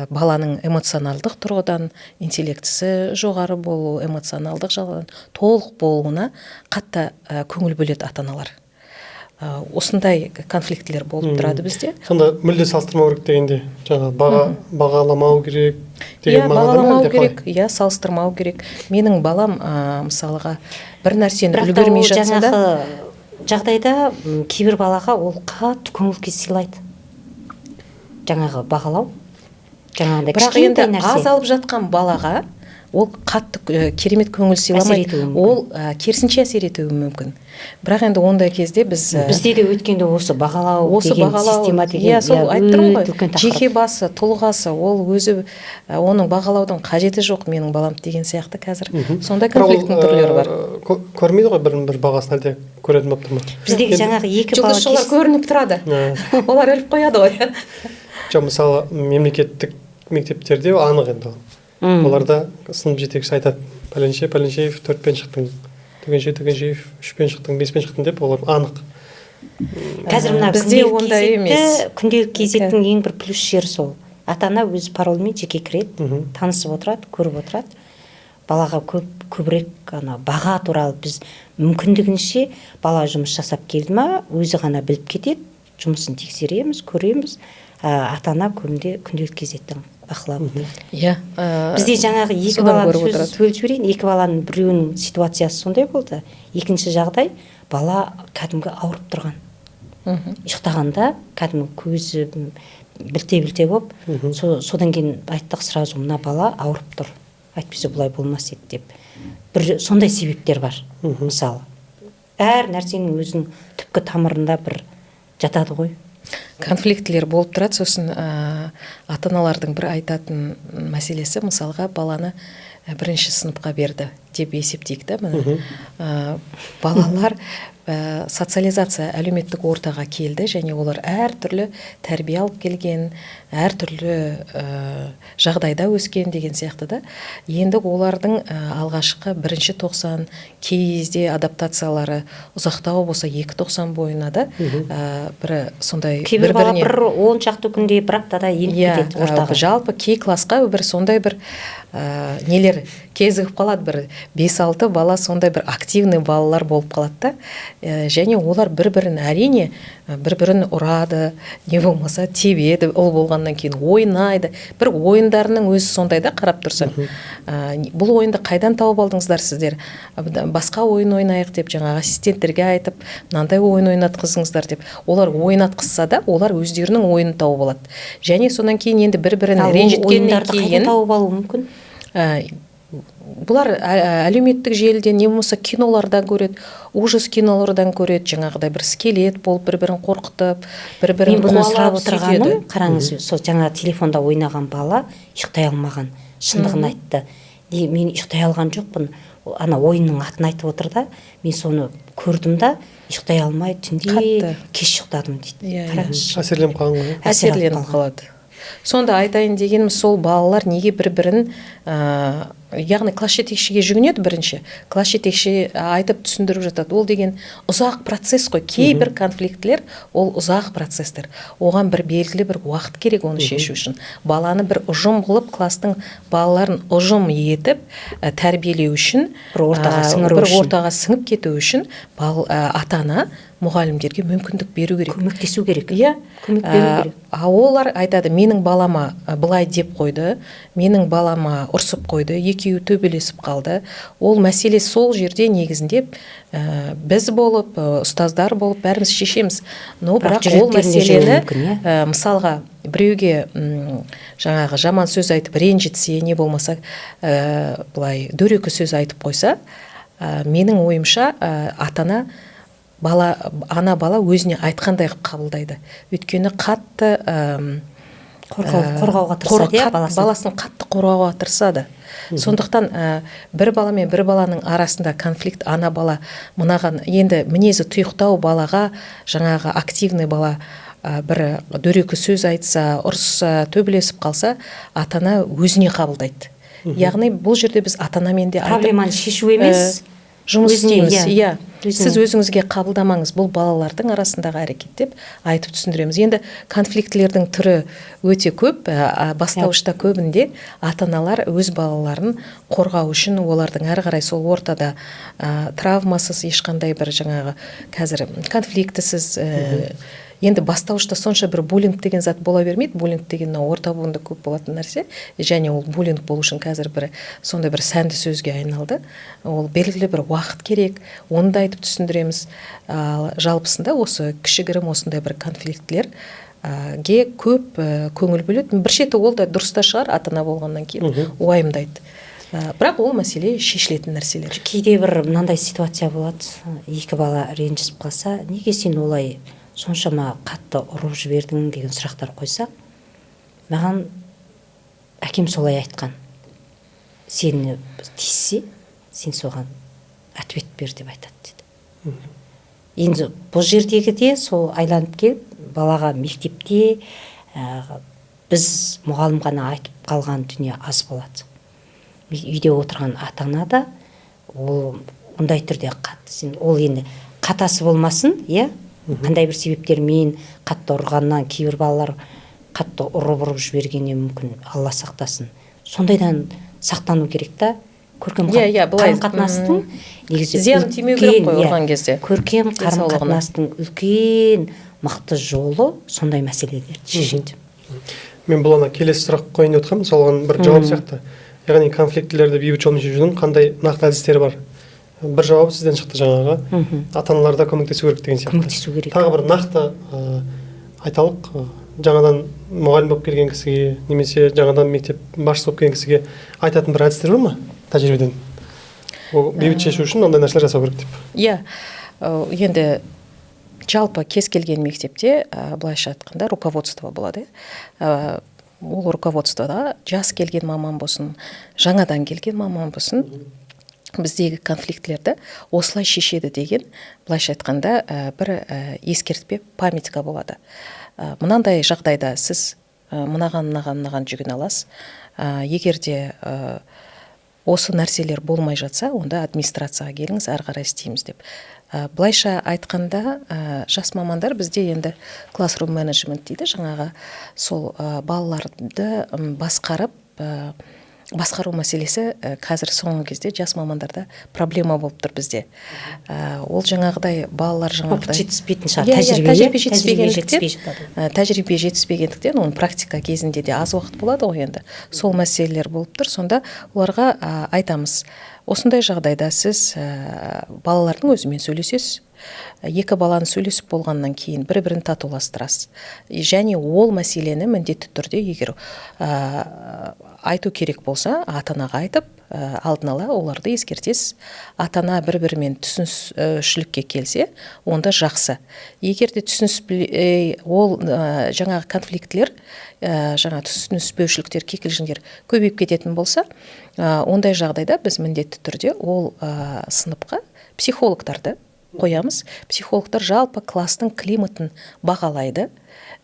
баланың эмоционалдық тұрғыдан интеллектісі жоғары болу, эмоционалдық жағдайдан толық болуына қатты көңіл бөледі ата-аналар. Осындай конфликтілер болып тұрады бізде. Сонда мүлде салыстырмау керек дегенде, бағаламау керек деген бағаламау керек, салыстырмау керек. Менің балам мысалға бір нәрсені үлгермей жатса да, жағдайда кейбір балаға ол қатты көңіл сыйлайды. Жаңағы бағалау, жаңағындай кішкентай нәрсе. Аз алып жатқан балаға ол қатты керемет көңіл сыйламайды. Ол керісінше әсер етуі мүмкін. Бірақ енді ондай кезде бізде де өткенде осы бағалау деген система деген, сол айттым ғой, жеке басы, тұлғасы, ол өзі оның бағалаудың қажеті жоқ менің балам деген сияқты қазір. Сондай конфликттің түрлері бар. Көрмейді ғой бір бағасын, әлде көретін болып тұр ма? Біздегі жаңағы екі бала жұлдызшалар көрініп тұрады. Олар іліп қояды ғой. Жоқ, мысалы мемлекеттік мектептерде анық енді ол. Оларда сынып жетекшісі айтады, Пәленшеев 4-пен шықтың, Түгеншеев 3-пен шықтың, 5-пен шықтың деп, олар анық. Қазір мына күнделік кезеттің ең бір плюс жері сол. Ата-ана өз паролмен жеке кіреді, танысып отырады, көріп отырады. Балаға көбірек баға туралы біз мүмкіндігінше бала жұмыс жасап келді ма, өзі ғана біліп кетеді, жұмысын тексереміз, көреміз. Ата-ана күнделік кезеттің бақылап. Бізде жаңағы екі баланы сөз бөліп жіберейін. Екі баланың біреуінің ситуациясы сондай болды. Екінші жағдай, бала кәдімгі ауырып тұрған. Ұйықтағанда кәдімгі көзі білте болып, содан кейін айттық сразу, мына бала ауырып тұр. Әйтпесе бұлай болмас еді деп. Бір сондай себептер бар, мысалы. Әр нәрсенің өзінің түпкі тамырында бір жатады ғой. Конфликтілер болып тұрады, сосын ата-аналардың бір айтатын мәселесі, мысалға баланы бірінші сыныпқа берді деп есептейік та, балалар социализация әлеуметтік ортаға келді, және олар әртүрлі тәрбие алып келген, әртүрлі жағдайда өскен деген сияқты да. Енді олардың алғашқы бірінші 90, кейде адаптациялары ұзақтауы болса 2-90 бойына да бір сондай кейбір бала бір 10 шақты күнде бір аптада еніп кетеді ортаға. Жалпы кей классқа бір сондай бір нелер кезігіп қалады, бір 5-6 бала сондай бір активный балалар болып қалады да. Және олар бір-бірін әрине бір-бірін ұрады, не болмаса тебеді, ол болғаннан кейін ойнайды. Бір ойындарының өзі сондай да, қарап тұрсаң. Бұл ойынды қайдан тауып алдыңыздар сіздер? Басқа ойын ойнайық деп, жаңағы ассистенттерге айтып, мынандай ойын ойнатқызыңыздар деп. Олар ойнатқызса да, олар өздерінің ойынын тауып алады. Және сонан кейін енді бір-бірін ренжіткеннен кейін тауып алуы мүмкін. Бұлар әлеуметтік желіден, не болмаса кинолардан көреді, ужас кинолардан көреді, жаңағыдай бір скелет болып бір-бірін қорқытып, бір-бірін қуалап отырғаным, қараңыз, сол жаңа телефонда ойнаған бала ұйықтай алмаған, шындығын айтты. Мен ұйықтай алған жоқпын, ана ойынның атын айтып отыр да, мен соны көрдім да, ұйықтай алмай түнде кеш ұйықтадым дейді. Әсерленіп қалған ғой. Әсерленіп қалады. Сонда айтайын дегенім, сол балалар неге бір-бірін, яғни класс жетекшіге жүгінеді бірінші. Класс жетекші айтып түсіндіріп жатады. Ол деген ұзақ процесс қой. Кейбір конфликтілер ол ұзақ процесстер. Оған бір белгілі бір уақыт керек оны шешу үшін. Баланы бір ұжым қылып, кластың балаларын ұжым етіп, тәрбиелеу үшін, бір ортаға сіңіп кету үшін ата-ана мұғалімдерге мүмкіндік беру керек. Көмектесу керек. Иә. Көмек беру керек. Олар айтады, менің балама былай деп қойды, менің балама ұрсып қойды, екеуі төбелесіп қалды. Ол мәселе сол жерде негізінде біз болып, ұстаздар болып, бәріміз шешеміз. Но бірақ ол мәселені, мысалға, біреуге жаңағы жаман сөз айтып ренжітсе, не болмаса былай дөрекі сөз айтып қойса, менің ойымша ана бала өзіне айтқандай қабылдайды. Өйткені қатты қорғауға тырысады, баласын қатты қорғауға тырысады. Сондықтан бір бала мен бір баланың арасында конфликт, ана бала мынаған енді мінезі тұйықтау балаға, жаңағы активный бала бір дөрекі сөз айтса, ұрысса, төбелесіп қалса, ата-ана өзіне қабылдайды. Яғни бұл жерде біз ата-анамен де проблеманы шешу емес, жұмыс істейміз. Иә. Сіз өзіңізге қабылдамаңыз, бұл балалардың арасындағы әрекет деп айтып түсіндіреміз. Енді конфликтілердің түрі өте көп, бастауышта көбінде ата-аналар өз балаларын қорғау үшін, олардың әрі қарай сол ортада травмасыз, ешқандай бір жаңағы қазір конфликтісіз, енді бастауышта сонша бір буллинг деген зат бола бермейді. Буллинг деген орта буында көп болатын нәрсе, және ол буллинг болу үшін қазір бір сондай бір сәнді сөзге айналды. Ол белгілі бір уақыт керек, оны да айтып түсіндіреміз. Жалпысында осы кішігірім осындай бір конфликтілерге көп көңіл бөледі. Бір шеті ол да дұрыс та шығар, ата-ана болғаннан кейін уайымдайды. Бірақ ол мәселе шешілетін нәрселер. Кейде бір мынандай ситуация болады, екі бала ренжісіп қалса, неге сен олай соншама қатты ұрып жібердің деген сұрақтар қойса, маған әкем солай айтқан. Сені тиіссе, сен соған ответ бер деп айтады деді. Енді бұл жердегі де сол айланып келіп, балаға мектепте біз мұғалім ғана айтып қалған дүние аз болады. Үйде отырған ата-ана да ол ондай түрде қатты, ол енді қатасы болмасын, иә? Қандай бір себептермен қатты ұрғаннан кейбір балалар қатты ұрып жібергеннен мүмкін, Алла сақтасын. Сондайдан сақтану керек та. Көркем қарым-қатынастың негізі зиян тимеу керек қой ұрған кезде. Көркем қарым-қатынастың үлкен мықты жолы сондай мәселелерді шешеді. Мен бұл келесі сұрақ қойын өтқанмын, соған бір жауап сияқты. Яғни конфликтілерді бейбіт жолмен шешудің қандай нақты әдістері бар? Бір жауап сізден шықты жаңағы. Ата-аналар да көмектесу керек деген сияқты. Көмектесу керек. Тағы бір нақты айталық, жаңадан мұғалім болып келген кісіге, немесе жаңадан мектеп басшысы болып келген кісіге айтатын бір әдістер бар ма тәжірибеден? Ол бейбіт шешу үшін ондай нәрселер жасау керек деп. Иә. Енді жалпы кез келген мектепте былайша айтқанда руководство болады. Ол руководствода жас келген маман болсын, жаңадан келген маман болсын, біздегі конфликтілерді осылай шешеді деген, былайша айтқанда бір ескертпе памятка болады. Мынандай жағдайда сіз мынаған жүгіне аласыз. Егерде осы нәрселер болмай жатса, онда администрацияға келіңіз, әрі қарай істейміз деп. Былайша айтқанда жас мамандар бізде енді classroom management дейді, жаңағы сол балаларды басқарып басқару мәселесі қазір соңғы кезде жас мамандарда проблема болып тұр бізде. Ол жаңағыдай балалар опыт жетіспейтін шығар, тәжірибе жетіспегендіктен, оның практика кезінде де аз уақыт болады ғой енді. Сол мәселелер болып тұр. Сонда оларға айтамыз, осындай жағдайда сіз балалардың өзімен сөйлесесіз. Екі баланы сөйлесіп болғаннан кейін бір-бірін татуластырасыз. Және ол мәселені міндетті түрде егер айту керек болса, ата-анаға айтып, алдын ала оларды ескертесіз. Ата-ана бір-бірімен түсіністікке келсе, онда жақсы. Егер де ол жаңағы конфликтлер, жаңа түсініспеушіліктер, кикілжіңдер көбейіп кететін болса, ондай жағдайда біз міндетті түрде ол сыныпқа психологтарды қоямыз. Психологтар жалпы кластың климатын бағалайды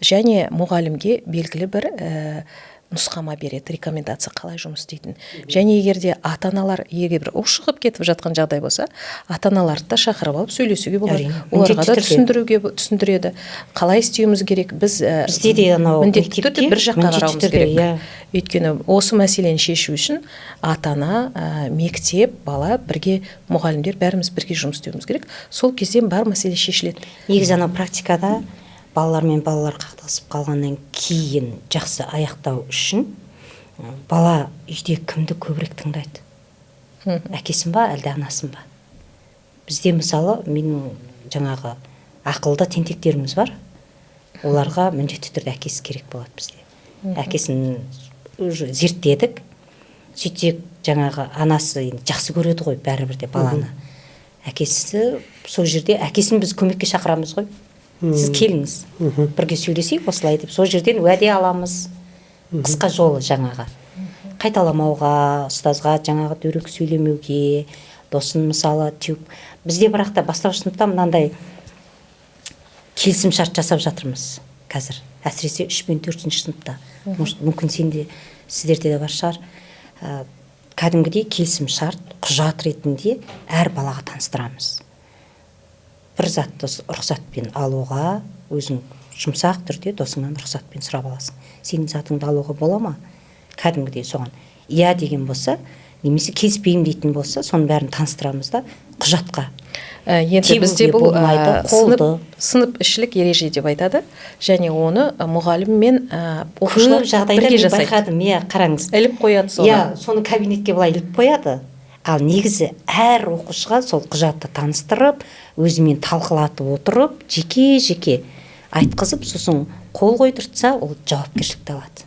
және мұғалімге белгілі бір нұсқама береді, рекомендация қалай жұмыс істейтін. Және егерде ата-аналар егер бір ушығып кетіп жатқан жағдай болса, ата-аналарды да шақырып алып сөйлесуге болады. Оларға да түсіндіреді. Қалай істеуіміз керек? Бізде де анау міндетті бір жаққа қарауымыз керек. Өйткені осы мәселені шешу үшін ата-ана, мектеп, бала бірге, мұғалімдер бәріміз бірге жұмыс істеуіміз керек. Сол кезде бар мәселе шешіледі. Негізі анау практикада балалар қақтығысып қалғаннан кейін жақсы аяқтау үшін бала үйде кімді көбірек тыңдайды? Әкесін ба, әлде анасын ба? Бізде мысалы, менің жаңағы ақылды тентектеріміз бар. Оларға міндетті түрде әкесі керек болады бізде. Әкесін зерттедік. Сөйтсек, жаңағы анасы жақсы көреді ғой бәрібір де баланы. Әкесі сол жерде, әкесін біз көмекке шақырамыз ғой. Сіз келіңіз, бірге сөйлесейік осылай деп, сол жерден уәде аламыз. Қысқа жолы жаңағы. Қайталамауға, ұстазға жаңағы дөрекі сөйлемеуге, досын мысалы теуіп. Бізде бірақта бастауыш сыныпта мынандай келісім шарт жасап жатырмыз қазір. Әсіресе 3 пен 4 сыныпта. Мүмкін сіздерде де бар шығар. Кәдімгідей келісім шарт, құжат ретінде әр балаға таныстырамыз. Бір затты рұқсатпен алуға, өзің жұмсақ түрде досыңнан рұқсатпен сұрап аласың. Сенің затыңды алуға бола ма? Кәдімгідей соған иә деген болса, немесе келіспеймін дейтін болса, соның бәрін таныстырамыз да құжатқа. Енді бізде бұл сынып ішілік ереже деп айтады, және оны мұғалім мен оқушылар бірге жасайды. Қараңыз. Іліп қояды соны. Соны кабинетке былай іліп қояды. Ал негізі әр оқушыға сол құжатты таныстырып, өзімен талқылатып отырып, жеке-жеке айтқызып, сосын қол қойдыртса, ол жауапкершілікті алады.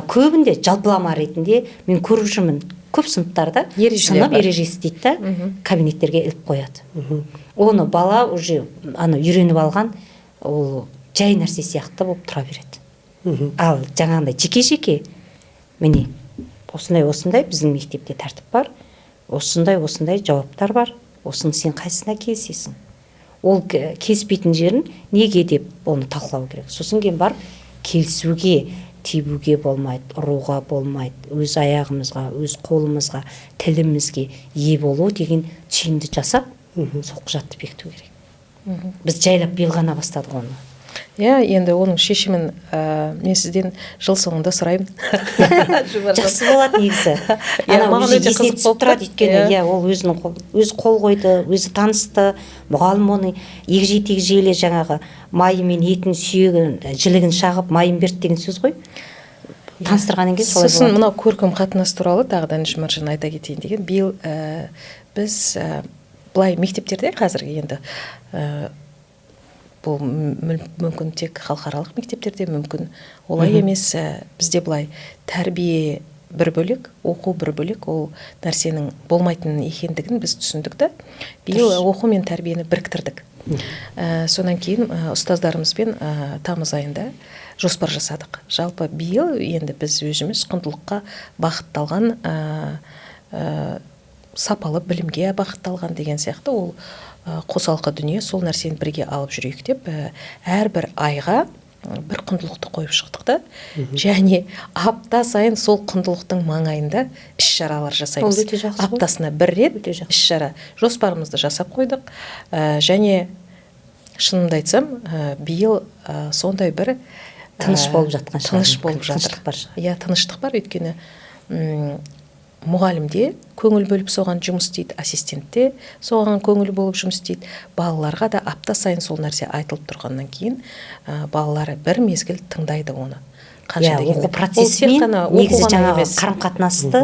Көбінде жалпылама ретінде мен көріп жүрмін, көп сыныптарда сынып ережесі дейді да, кабинеттерге іліп қояды. Оны бала уже үйреніп алған, ол жай нәрсе сияқты болып тұра береді. Ал жаңағындай жеке-жеке, міне, осындай біздің мектепте тәртіп бар, осындай жауаптар бар, осыны сен қайсысына келісесің? Ол келіспейтін жерін неге деп оны талқылау керек. Сосын кейін бар, келісуге, тебуге болмайды, ұруға болмайды, өз аяғымызға, өз қолымызға, тілімізге ие болу деген түйінді жасап, сол құжатты бекіту керек. Біз жайлап биыл ғана бастадық оны. Енді оның шешімін мен сізден жыл соңында сұраймын. Жақсы болады негізі. Маған өте қызық болып тұрады, өйткені ол өзі қол қойды, өзі танысты, мұғалім оны егжей-тегжейлі жаңағы майы мен етін сүйегін, жілігін шағып, майын берді деген сөз ғой. Таныстырғаннан кейін солай болады. Сосын мынау көркем қатынас туралы тағы да маржан айта кетейін деген. Биыл біз былай мектептерде қазіргі енді бұл мүмкін тек халықаралық мектептерде, мүмкін олай емес. Бізде былай тәрбие бір бөлек, оқу бір бөлек, ол нәрсенің болмайтын екендігін біз түсіндік та. Биыл оқу мен тәрбиені біріктірдік. Сонан кейін ұстаздарымызбен тамыз айында жоспар жасадық. Жалпы биыл енді біз өзіміз құндылыққа бағытталған, сапалы білімге бағытталған деген сияқты ол қосалқы дүние, сол нәрсені бірге алып жүрейік деп, әрбір айға бір құндылықты қойып шықтық та, және апта сайын сол құндылықтың маңайында іс-шаралар жасаймыз. Аптасына бір рет іс-шара жоспарымызды жасап қойдық, және шынымды айтсам, биыл сондай бір тыныш болып жатқан шығар. Тыныштық бар. Өйткені мұғалімде көңіл бөліп соған жұмыс істейді, ассистентте соған көңіл болып жұмыс істейді. Балаларға да апта сайын сол нәрсе айтылып тұрғаннан кейін балалары бір мезгіл тыңдайды оны. Оқу процесімен негізі жаңағы қарым-қатынасты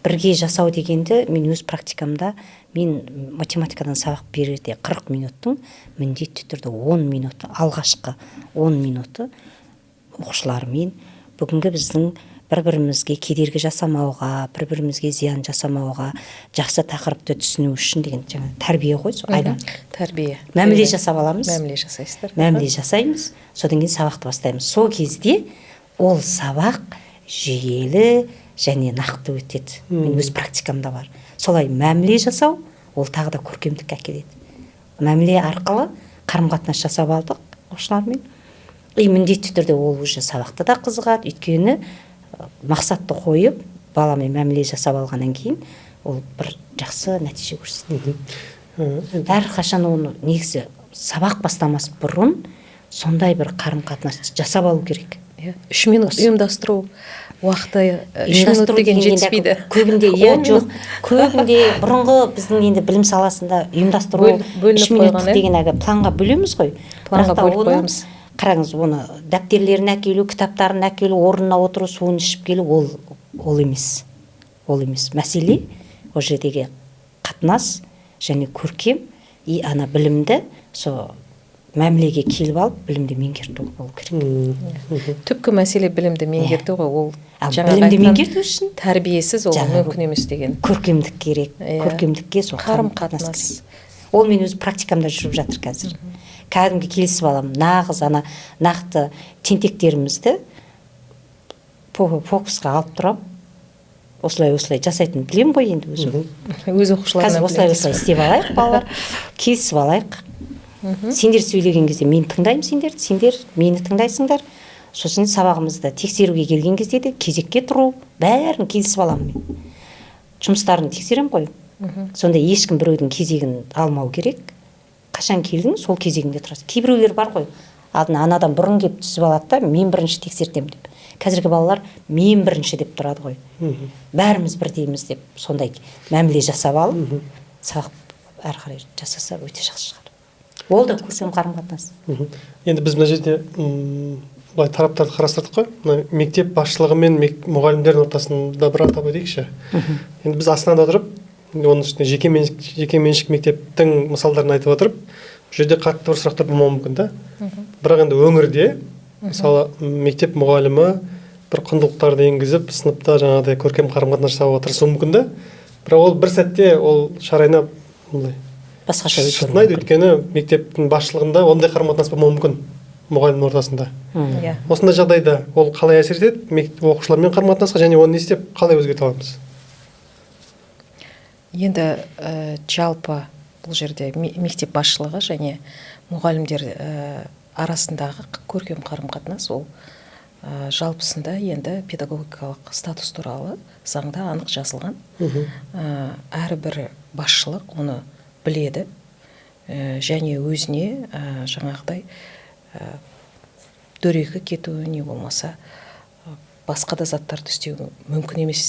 бірге жасау дегенді мен өз практикамда, мен математикадан сабақ берерде 40 минуттың міндетті түрде 10 минуты, алғашқы 10 минуты оқушылармен бүгінгі біздің бір-бірімізге кедергі жасамауға, бір-бірімізге зиян жасамауға, жақсы тақырыпты түсіну үшін деген жаңа тәрбие ғой, сол айдан. Тәрбие. Мәміле жасап аламыз. Мәміле жасайсыздар. Мәміле жасаймыз, содан кейін сабақты бастаймыз. Сол кезде ол сабақ жүйелі және нақты өтеді. Мен өз практикамда бар. Солай мәміле жасау, ол тағы да көркемдік әкеледі. Мәміле арқылы қарым-қатынас жасап алдық оқушылармен. Міндетті түрде ол уже сабақты да қызығады, өйткені мақсатты қойып, баламен мәміле жасап алғаннан кейін ол бір жақсы нәтиже көрсетеді. Әрқашан оны негізі сабақ бастамас бұрын сондай бір қарым-қатынас жасап алу керек. 3 минут ұйымдастыру уақыты 3 минут деген жетіспейді. Көбінде жоқ. Көбінде бұрынғы біздің енді білім саласында ұйымдастыру 3 минуттық деген планға бөлеміз ғой. Планға бөліп қоямыз. Қараңыз, оны дәптерін әкелу, кітаптарын әкелу, орнына отыру, суын ішіп келу, ол емес. Ол емес. Мәселе ол жердегі қатынас және көркем ана білімді со мәмілеге келіп алып, білімді меңгерту болу керек. Түпкі мәселе білімді меңгерту ғой, ол білімді меңгерту үшін тәрбиесіз ол мүмкін емес деген. Көркемдік керек. Көркемдікке сол қарым-қатынас. Ол мен өз практикамда жүріп жатыр қазір. Кәдімгі келісіп алам, нақты тентектерімізді фокусқа алып тұрам. Осылай жасайтын білем ғой енді өзім. Өз оқушыларына білем. Қазір осылай істеп алайық, балалар. Келісіп алайық. Сендер сөйлеген кезде мен тыңдаймын сендер мені тыңдайсыңдар. Сосын сабағымызды тексеруге келген кезде де кезекке тұру, бәрін келісіп аламын мен. Жұмыстарын тексерем ғой. Сонда ешкім біреудің кезегін алмау керек. Қашан келдің, сол кезегінде тұрасың. Кейбіреулер бар ғой, алдына анадан бұрын келіп түсіп алады да, мен бірінші тексертем деп. Қазіргі балалар мен бірінші деп тұрады ғой. Бәріміз бірдейміз деп, сондай мәміле жасап алып, сабақ әрі қарай жасаса өте жақсы шығар. Ол да көркем қарым-қатынас. Енді біз мына жерде былай тараптарды қарастырдық қой. Мектеп басшылығы мен мұғалімдердің ортасында бір атап өтейікші. Енді біз Астанада отырып, оның үстіне жеке меншік мектептің мысалдарын айтып отырып, бұл жерде қатты бір сұрақтар болмауы мүмкін да. Бірақ енді өңірде мысалы мектеп мұғалімі бір құндылықтарды енгізіп, сыныпта жаңағыдай көркем қарым-қатынас жасауға тырысуы мүмкін да. Бірақ ол бір сәтте ол шарайна басқаша шытынайды, өйткені мектептің басшылығында ондай қарым-қатынас болмауы мүмкін мұғалімнің ортасында. Осындай жағдайда ол қалай әсер етеді оқушылармен қарым-қатынасқа, және оны не істеп қалай өзгерте аламыз? Енді жалпы бұл жерде мектеп басшылығы және мұғалімдер арасындағы көркем қарым-қатынас ол жалпысында енді педагогикалық статус туралы заңда анық жазылған. Әрбір басшылық оны біледі және өзіне жаңағыдай дөрекі кету не болмаса басқа да заттарды істеу мүмкін емес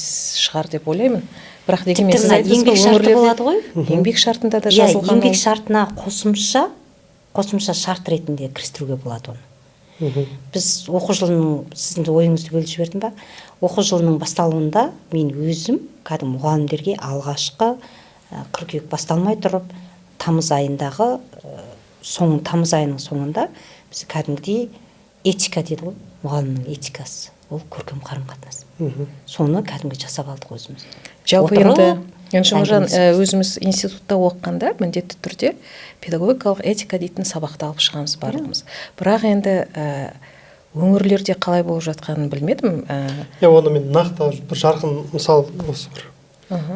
шығар деп ойлаймын. Бірақ дегенмен сіз еңбек шарты болады ғой. Еңбек шартында да жазылған. Еңбек шартына қосымша шарт ретінде кірістіруге болады оны. Біз оқу жылының, сіздің ойыңызды бөліп жібердім ба? Оқу жылының басталуында мен өзім кәдімгі мұғалімдерге алғашқы қыркүйек басталмай тұрып, тамыз айының соңында біз кәдімгідей этика дейді ғой, мұғалімнің этикасы. Ол көркем қарым-қатынас. Соны кәдімгі жасап алдық өзіміз. Жалпы енді Нұржан, өзіміз институтта оқығанда міндетті түрде педагогикалық этика дейтін сабақты алып шығамыз барлығымыз. Бірақ енді өңірлерде қалай болып жатқанын білмедім. Оны мен нақты бір жарқын мысал осы бір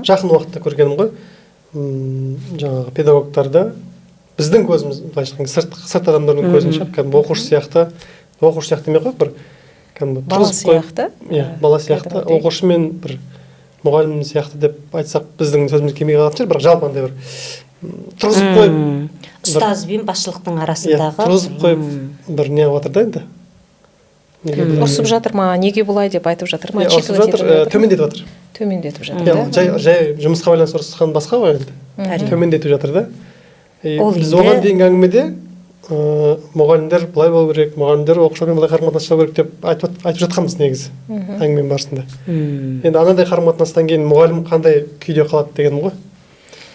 жақын уақытта көргенім ғой. Жаңағы педагогтарда біздің көзіміз, сырт адамдардың көзінше оқушы сияқты емес қой, бір бала сияқты. Бала сияқты, оқушы мен бір мұғалім сияқты деп айтсақ біздің сөзіміз келмей қалатын шығар, бірақ жалпы андай бір тұрғызып қойып ұстаз бен басшылықтың арасындағы тұрғызып қойып бір не қылып жатыр да енді. ұрсып жатыр ма, неге бұлай деп айтып жатыр ма, ұрсып жатыр, төмендетіп жатыр. Төмендетіп жатыр, Иә, жай жұмысқа байланысты ұрысқан басқа ғой енді. Төмендетіп жатыр да. Біз оған дейінгі әңгімеде мұғалімдер былай болу керек, мұғалімдер оқушылармен былай қарым-қатынас жасау керек деп айтып жатқанбыз негізі әңгіме барысында. Енді анадай қарым-қатынастан кейін мұғалім қандай күйде қалады дегенім ғой.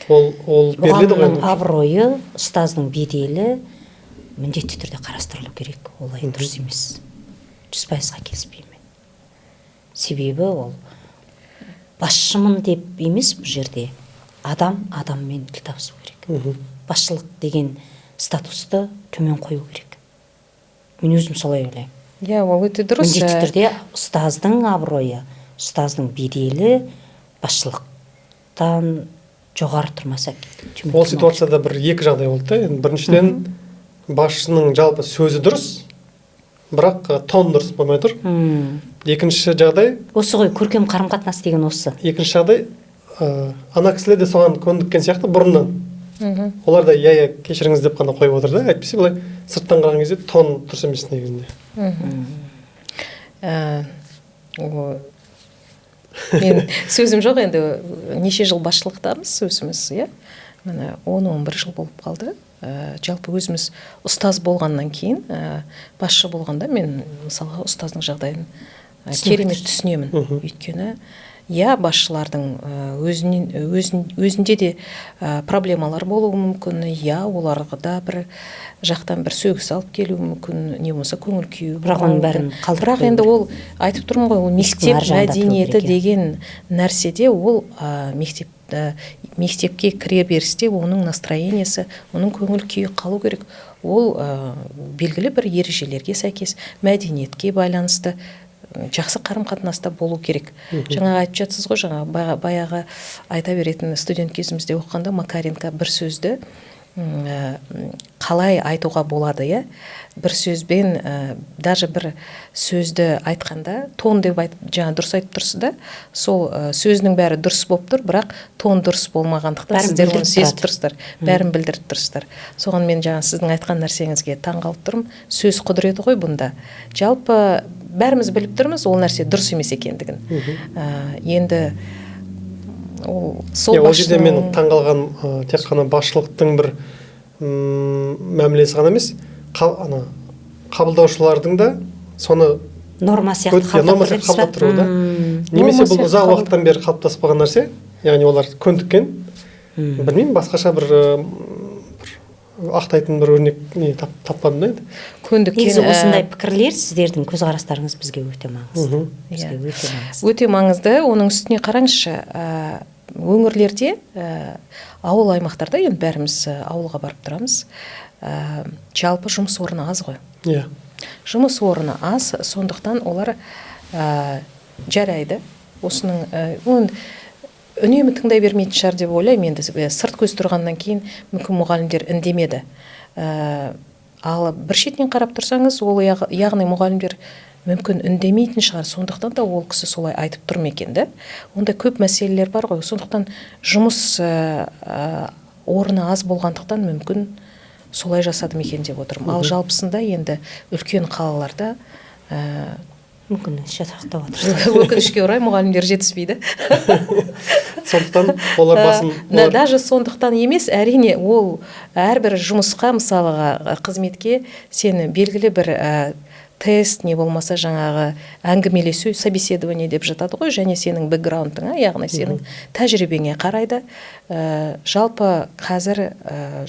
Ол беріледі ғой. Мұғалімнің абыройы, ұстаздың беделі міндетті түрде қарастырылу керек. Олай дұрыс емес. 100%-ға келіспеймін. Себебі ол басшымын деп емес бұл жерде. Адаммен тіл табысу керек. Басшылық деген статусты төмен қою керек. Мен өзім солай ойлаймын. Иә, ол өте дұрыс. Міндетті түрде ұстаздың абыройы, ұстаздың беделі басшылықтан жоғары тұрмаса. Ол ситуацияда екі жағдай болды да. Біріншіден басшының жалпы сөзі дұрыс, бірақ тон дұрыс болмай тұр. Екінші жағдай. Осы ғой көркем қарым-қатынас деген осы. Екінші жағдай, ана кісілер де соған көндіккен сияқты бұрыннан. Олар да иә кешіріңіз деп қана қойып отыр да. Әйтпесе былай сырттан қараған кезде тон дұрыс емес негізінде. Мен сөзім жоқ, енді неше жыл басшылықтамыз өзіміз, иә. Міне 10-11 жыл болып қалды. Жалпы өзіміз ұстаз болғаннан кейін, басшы болғанда мен мысалға ұстаздың жағдайын керемет түсінемін. Өйткені иә, басшылардың өзінде де проблемалар болуы мүмкін, иә, оларға да бір жақтан бір сөгіс алып келуі мүмкін, не болмаса көңіл күйі. Бірақ енді ол айтып тұрмын ғой, ол мектеп мәдениеті деген нәрседе ол мектепке кіре берісте оның настроениесі, оның көңіл күйі қалу керек. Ол белгілі бір ережелерге сәйкес, мәдениетке байланысты жақсы қарым-қатынаста болу керек. Жаңа айтып жатсыз ғой, жаңа баяғы айта беретін студент кезімізде оқығанда Макаренко бір сөзді қалай айтуға болады, иә? Бір сөзбен, даже бір сөзді айтқанда, тон деп жаңа дұрыс айтып тұрсыз да, сол сөзінің бәрі дұрыс болып тұр, бірақ тон дұрыс болмағандықтан сіздер оны сезіп тұрсыздар, бәрін білдіріп тұрсыздар. Соған мен жаңа сіздің айтқан нәрсеңізге таңғалып тұрмын. Сөз құдіреті ғой бұнда. Жалпы бәріміз біліп тұрмыз, ол нәрсе дұрыс емес екендігін. Енді сол жерде мен таңғалған тек қана басшылықтың бір мәмілесі ғана емес, қабылдаушылардың да соны норма сияқты қалыптап тұруы да. Немесе бұл ұзақ уақыттан бері қалыптасып қалған нәрсе, яғни олар көндіккен. Білмеймін, басқаша бір ақтайтын бір өрнек таппадым да енді. Негізі осындай пікірлер сіздердің көзқарастарыңыз бізге өте маңызды. Өте маңызды. Оның үстіне қараңызшы, өңірлерде, ауыл аймақтарда, енді бәріміз ауылға барып тұрамыз, жалпы жұмыс орны аз ғой. Иә. Жұмыс орны аз, сондықтан олар жарайды. Осының үнемі тыңдай бермейтін шығар деп ойлаймын. Енді сырт көз тұрғаннан кейін мүмкін мұғалімдер үндемеді. Ал бір шетінен қарап тұрсаңыз, ол яғни мұғалімдер мүмкін үндемейтін шығар, сондықтан да ол кісі солай айтып тұр ма екен, да? Онда көп мәселелер бар ғой. Сондықтан жұмыс орны аз болғандықтан мүмкін солай жасады ма екен деп отырмын. Ал жалпысында енді үлкен қалаларда мүмкін жатақтап отырсыз. Өкінішке орай мұғалімдер жетіспейді. Сондықтан олар басын... Даже сондықтан емес, әрине ол әрбір жұмысқа, мысалыға қызметке сені белгілі бір тест, не болмаса жаңағы әңгімелесу, собеседование деп жатады ғой, және сенің бэкграундыңа, яғни сенің тәжірибеңе қарайды. Жалпы қазір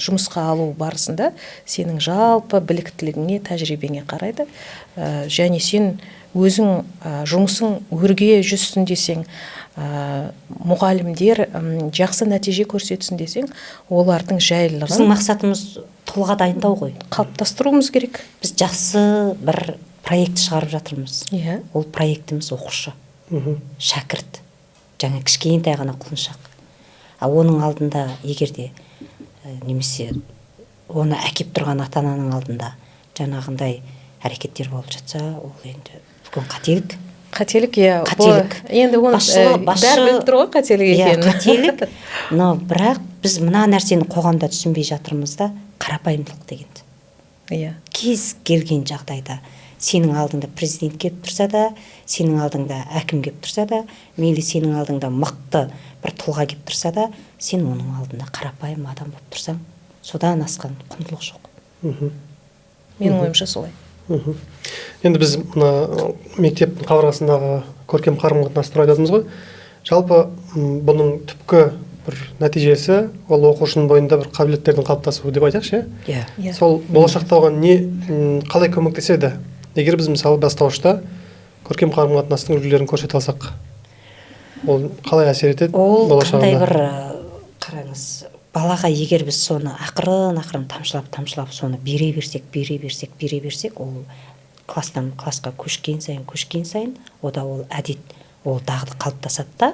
жұмысқа алу барысында сенің жалпы біліктілігіңе, тәжірибеңе қарайды. Және сен өзің жұмысың өрге жүзсін десең, мұғалімдер жақсы нәтиже көрсетсін десең, олардың жайлылығын... Біздің мақсатымыз тұлға дайындау ғой. Қалыптастыруымыз керек. Біз жақсы бір проект шығарып жатырмыз. Ол проектіміз оқушы, шәкірт, жаңа кішкентай ғана құлыншақ. Оның алдында егерде немесе оны әкеп тұрған ата-ананың алдында жаңағындай әрекеттер болып жатса, ол енді үлкен қателік. Қателік, енді оны бәрі біліп тұр ғой қателік екенін. Қателік, но бірақ біз мына нәрсені қоғамда түсінбей жатырмыз да, қарапайымдылық дегенді. Кез келген жағдайда сенің алдыңда президент келіп тұрса да, сенің алдыңда әкім келіп тұрса да, мейлі сенің алдыңда мықты бір тұлға келіп тұрса да, сен оның алдында қарапайым адам болып тұрсаң, содан асқан құндылық жоқ. Менің ойымша солай. Енді біз мына мектептің қабырғасындағы көркем қарым-қатынас туралы айтып ғой. Жалпы бұның түпкі бір нәтижесі ол оқушының бойында бір қабілеттердің қалыптасуы деп айтайықшы, Иә. Сол болашақта оған қалай көмектеседі? Егер біз мысалы бастауышта көркем қарым-қатынастың үлгілерін көрсете алсақ, ол қалай әсер етеді Ол болашағында? қандай бір қараңыз, балаға егер біз соны ақырын тамшылап соны бере берсек, ол классқа көшкен сайын, ода ол әдет, ол дағды қалыптасады да,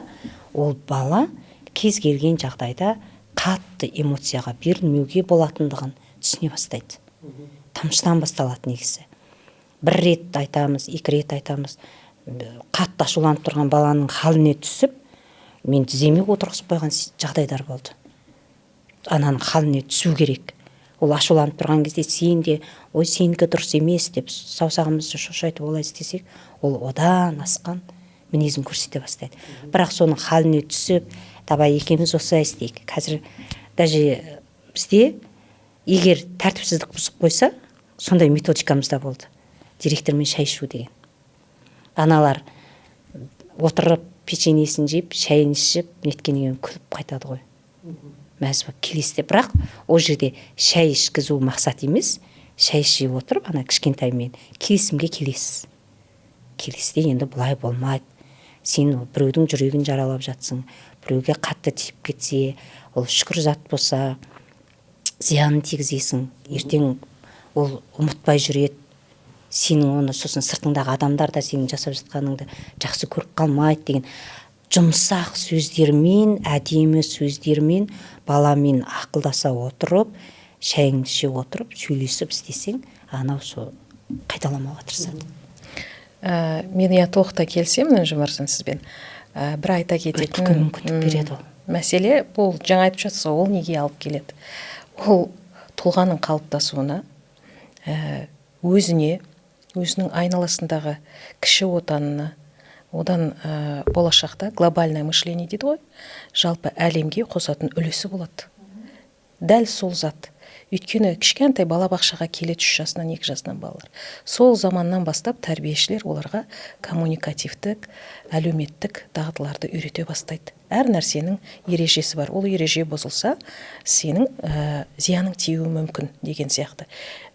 ол бала кез келген жағдайда қатты эмоцияға берілмеуге болатындығын түсіне бастайды. Тамшыдан басталады негізі. Бір рет айтамыз, 2 рет айтамыз, қатты ашуланып тұрған баланың халіне түсіп, мен тіземе отырғызып қойған жағдайлар болды. Ананың халіне түсу керек. Ол ашуланып тұрған кезде сен де, ой сенікі дұрыс емес деп саусағымызды шошайтып олай істесек, ол одан асқан мінезін көрсете бастайды. Бірақ соның халіне түсіп, давай екеуміз осылай істейік. Қазір даже бізде егер тәртіпсіздік бұзып қойса, сондай методикамыз да болды. Директормен шай ішу деген. Аналар отырып, печеньесін жеп, шайын ішіп, неткеннен күліп қайтады ғой. Мәз болып келесте. Бірақ ол жерде шай ішкізу мақсат емес, шай ішіп отырып, ана кішкентаймен келісімге келесіз. Келесте енді бұлай болмайды. Сен біреудің жүрегін жаралап жатсың, біреуге қатты тиіп кетсе, ол шүкір зат болса, зиянын тигізесің. Ертең ол ұмытпай жүреді. Сенің оны сосын сыртыңдағы адамдар да сенің жасап жатқаныңды жақсы көріп қалмайды деген жұмсақ сөздермен, әдемі сөздермен баламен ақылдаса отырып, шайыңды іше отырып, сөйлесіп істесең, анау сол қайталамауға тырысады. Мен толықтай келісемін Жұмаржан сізбен. Бір айта кететін мүмкіндік береді ол. Мәселе, бұл жаңа айтып жатсыз, ол неге алып келеді? Ол тұлғаның қалыптасуына, өзінің айналасындағы кіші отанына, одан болашақта глобальное мышление дейді ғой, жалпы әлемге қосатын үлесі болады. Дәл сол зат. Өйткені кішкентай балабақшаға келеді 3 жасынан, 2 жасынан балалар. Сол заманнан бастап тәрбиешілер оларға коммуникативтік, әлеуметтік дағдыларды үйрете бастайды. Әр нәрсенің ережесі бар. Ол ереже бұзылса, сенің зияның тиюі мүмкін деген сияқты.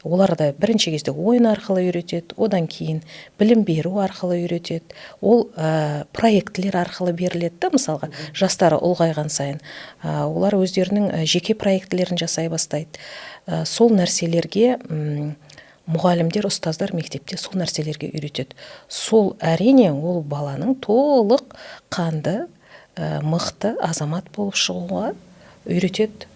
Оларды бірінші кезде ойын арқылы үйретеді, одан кейін білім беру арқылы үйретеді. Ол проектілер арқылы беріледі, мысалға, жастары ұлғайған сайын. Олар өздерінің жеке проектілерін жасай бастайды. Сол нәрселерге мұғалімдер, ұстаздар мектепте сол нәрселерге үйретеді. Сол әрине ол баланың толық қанды, мықты азамат болып шығуға үйретеді.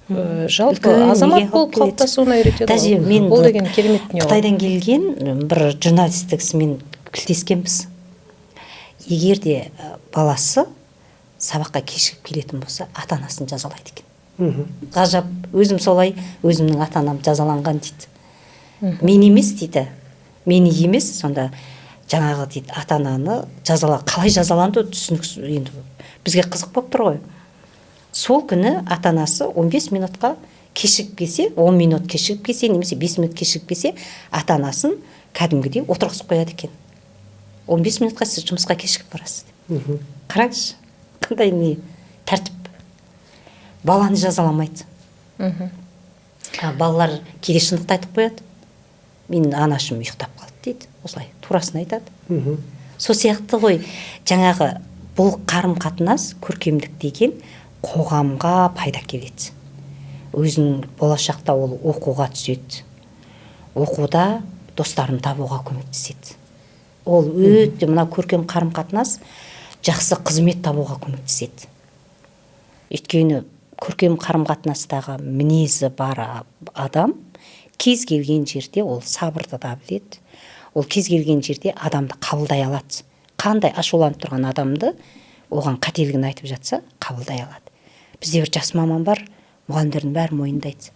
Жалпы азамат болып қалыптасуына үйретеді. Ол деген керемет дүние. Қытайдан келген бір журналистік ісімен тілдескенбіз. Егер де баласы сабаққа кешігіп келетін болса, ата-анасын жазалайды екен. Ғажап, өзім солай, өзімнің ата-анам жазаланған дейді. Мен емес дейді. Мені емес, сонда жаңағы дейді, ата-ананы қалай жазаланды, түсініксіз, енді бізге қызық болып тұр ғой. Сол күні ата-анасы 15 минутқа кешігіп келсе, 10 минут кешігіп келсе, немесе 5 минут кешігіп келсе, ата-анасын кәдімгідей отырғызып қояды екен. 15 минутқа сіз жұмысқа кешігіп барасыз. Қараңызшы, қандай не тәртіп. Баланы жазаламайды. Балалар кейде шындықты айтып қояды. Мен анашым ұйықтап қалды дейді. Осылай турасын айтады. Сол сияқты ғой, жаңағы бұл қарым-қатынас, көркемдік деген қоғамға пайда келеді. Өзінің болашақта ол оқуға түседі. Оқуда достарын табуға көмектеседі. Ол өте мына көркем қарым-қатынас жақсы қызмет табуға көмектеседі. Өйткені көркем қарым-қатынастағы мінезі бар адам кез келген жерде ол сабырды да біледі. Ол кез келген жерде адамды қабылдай алады. Қандай ашуланып тұрған адамды оған қателігін айтып жатса, қабылдай алады. Бізде бір жас маман бар, мұғалімдердің бәрі мойындайды.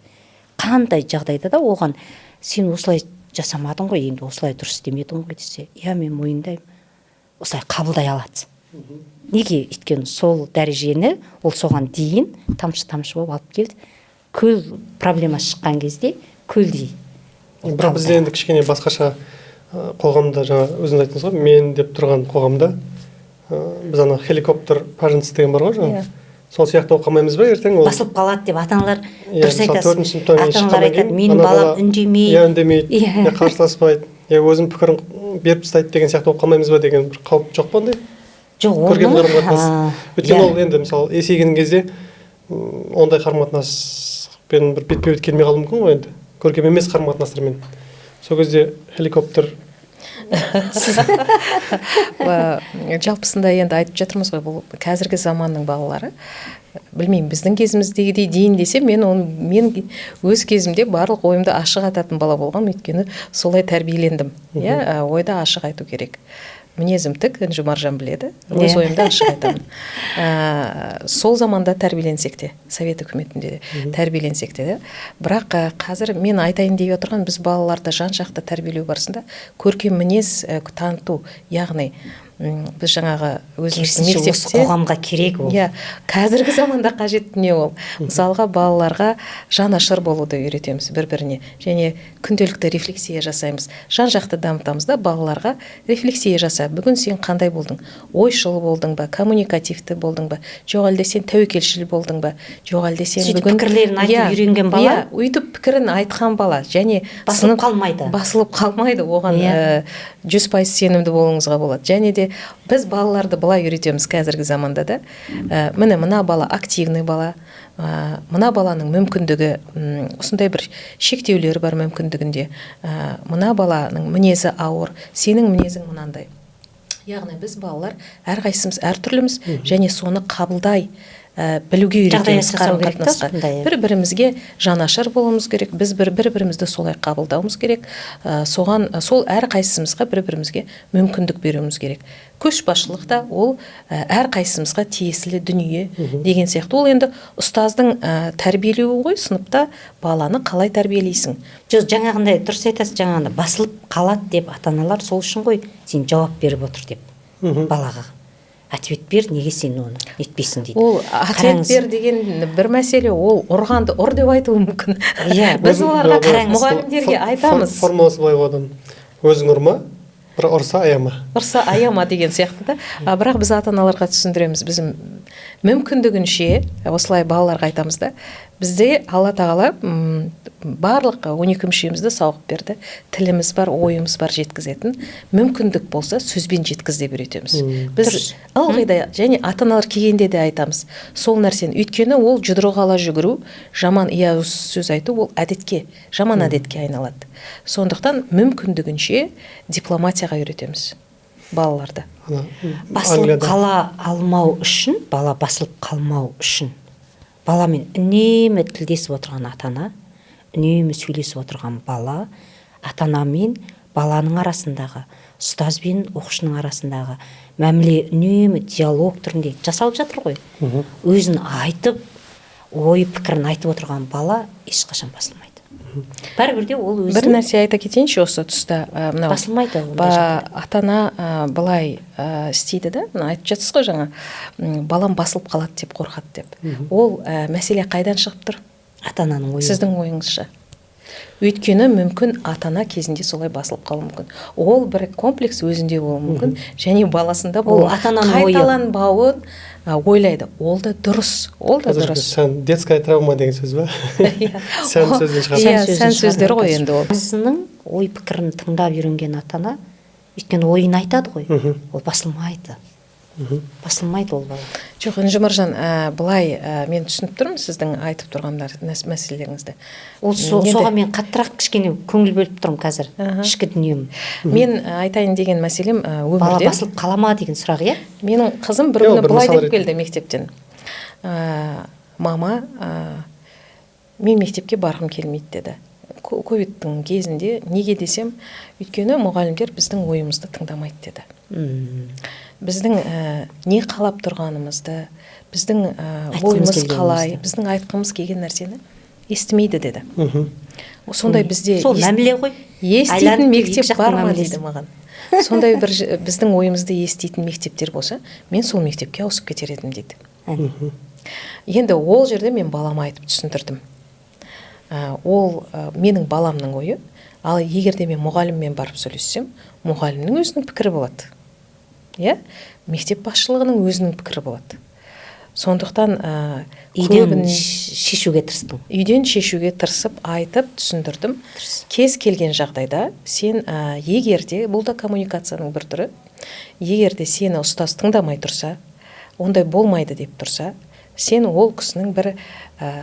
Қандай жағдайда да оған сен осылай жасамадың ғой, енді осылай дұрыс істемедің ғой десе, иә мен мойындаймын, осылай қабылдай алады. Неге? Өйткені сол дәрежені ол соған дейін тамшы болып алып келді. Көл проблемасы шыққан кезде көлдей. Бірақ бізде енді кішкене басқаша қоғамда, жаңа өзіңіз айттыңыз ғой, мен деп тұрған қоғамда біз ана хеликоптер паренс деген бар ғой, жаңа сол сияқты оқи алмаймыз ба ертең? Ол басылып қалады деп ата-аналар дұрыс мысалы айтасыз. 4-ші сыныптан кейін Ата-аналар айтады, шыққаннан кейін менің балам үндемейді. үндемейді, я қарсыласпайды, я өзінің пікірін беріп тастайды деген сияқты оқи алмаймыз ба деген бір қауіп жоқ па ондай? Жоқ, Көркем оның қарым-қатынас. Өйткені ол енді мысалы есейген кезде ондай қарым-қатынаспен бір бетпе-бет келмей қалуы мүмкін ғой енді. Көркем емес қарым-қатынастармен. Сол кезде хеликоптер жалпысында енді айтып жатырмыз ғой, бұл қазіргі заманның балалары. Білмеймін, біздің кезіміздегідей дейін десе, мен өз кезімде барлық ойымды ашық айтатын бала болған, өйткені солай тәрбиелендім. Иә, ойды ашық айту керек. Мінезім тік, Інжу Маржан біледі, өз ойымды ашық айтамын. Сол заманда тәрбиеленсек те, Совет үкіметінде тәрбиеленсек те, бірақ қазір мен айтайын деп отырған, біз балаларды жан-жақты тәрбиелеу барысында көркем мінез таныту, яғни біз жаңағы өзіміздің мектепте қоғамға керек ол. Иә, қазіргі заманда қажет не ол? Мысалға балаларға жанашыр болуды үйретеміз бір-біріне, және күнделікті рефлексия жасаймыз. Жан-жақты дамытамыз да, балаларға рефлексия жаса. Бүгін сен қандай болдың? Ойшыл болдың ба? Коммуникативті болдың ба? Жоқ әлде сен тәуекелшіл болдың ба? Жоқ әлде сен бүгін пікірлерін айтып үйренген бала? Иә, өйтіп пікірін айтқан бала, және басылып қалмайды. Басылып қалмайды, оған 100% сенімді болуыңызға болады. Және де біз балаларды былай үйретеміз қазіргі заманда да. Мына бала активный бала, мына баланың мүмкіндігі, осындай бір шектеулері бар мүмкіндігінде, мына баланың мінезі ауыр, сенің мінезің мынандай. Яғни біз балалар әрқайсымыз әртүрліміз, және соны қабылдай білуге үйретеміз қарым-қатынасқа. Бір-бірімізге жанашыр болуымыз керек, біз бір-бірімізді солай қабылдауымыз керек, сол әрқайсымызға бір-бірімізге мүмкіндік беруіміз керек. Көшбасшылықта ол әрқайсымызға тиесілі дүние деген сияқты. Ол енді ұстаздың тәрбиелеуі ғой, сыныпта баланы қалай тәрбиелейсің? Жоқ, жаңағындай дұрыс айтасыз, жаңағында басылып қалады деп ата-аналар сол үшін ғой, сен жауап беріп отыр деп балаға. Ответ бер, неге сен оны етпейсің дейді. Ол ответ бер деген бір мәселе, ол ұрғанды ұр деп айтуы мүмкін. Біз оларға мұғалімдерге айтамыз. Формуласы былай болады. Өзің ұрма, бір ұрса аяма. Ұрса аяма деген сияқты да. Бірақ біз ата-аналарға түсіндіреміз. Біз мүмкіндігінше осылай балаларға айтамыз да. Бізде Алла тағала барлық 12 мүшемізді сауғып берді. Тіліміз бар, ойымыз бар жеткізетін. Мүмкіндік болса сөзбен жеткіз деп үйретеміз. Біз ылғи да және ата-аналар келгенде де айтамыз. Сол нәрсені, өйткені ол жұдырық ала жүгіру, жаман сөз айту, ол әдетке, жаман әдетке айналады. Сондықтан мүмкіндігінше дипломатияға үйретеміз балаларды. Басылып қала алмау үшін, бала басылып қалмау үшін, баламен үнемі тілдесіп отырған ата-ана, үнемі сөйлесіп отырған бала, ата-ана мен баланың арасындағы, ұстаз бен оқушының арасындағы мәміле үнемі диалог түрінде жасалып жатыр ғой. Өзін айтып, ой пікірін айтып отырған бала ешқашан басылмайды. Бәрібірде ол өзін... Бір нәрсе айта кетейінші осы тұста. Басылмайды. Ата-ана былай істейді да, айтып жатсыз ғой жаңа, балам басылып қалады деп қорқады деп. Ол мәселе қайдан шығып тұр? Ата-ананың ойы. Сіздің ойыңызша. Өйткені мүмкін ата-ана кезінде солай басылып қалуы мүмкін. Ол бір комплекс өзінде болуы мүмкін, және баласында бұл қайталанбауын ойлайды. Ол да дұрыс. Ол да дұрыс. Сән детская травма деген сөз ба? Сән сөзден шығады. Сән сөздер ғой енді ол. Баласының ой пікірін тыңдап үйренген ата-ана, өйткені ойын айтады ғой, ол басылмайды. Басылмайды ол бала. Жоқ, Інжу Маржан, былай мен түсініп тұрмын сіздің айтып тұрған мәселелеріңізді. Ол соған мен қаттырақ кішкене көңіл бөліп тұрмын қазір, ішкі дүнием. Мен айтайын деген мәселем өмірде. Бала басылып қалама деген сұрақ, иә? Менің қызым бір күні былай деп келді мектептен. Мама, мен мектепке барғым келмейді деді. Ковидтің кезінде, неге десем, өйткені мұғалімдер біздің ойымызды тыңдамайды деді. Біздің не қалап тұрғанымызды, біздің ойымыз қалай, біздің айтқымыз келген нәрсені естімейді деді. сондай бізде сол мәміле ғой. еститін Айланып мектеп екі жақтың бар ма мәмілесі. дейді маған. Сондай бір біздің ойымызды еститін мектептер болса, мен сол мектепке ауысып кетер едім дейді. Енді ол жерде мен балама айтып түсіндірдім. Ол менің баламның ойы, ал егер де мен мұғаліммен барып сөйлессем, мұғалімнің өзінің пікірі болады. Иә? Мектеп басшылығының өзінің пікірі болады. Сондықтан Үйден шешуге тырыстың. Үйден шешуге тырысып, айтып, түсіндірдім. Кез келген жағдайда сен егерде, бұл да коммуникацияның бір түрі, егерде сені ұстаз тыңдамай тұрса, ондай болмайды деп тұрса, сен ол кісінің бір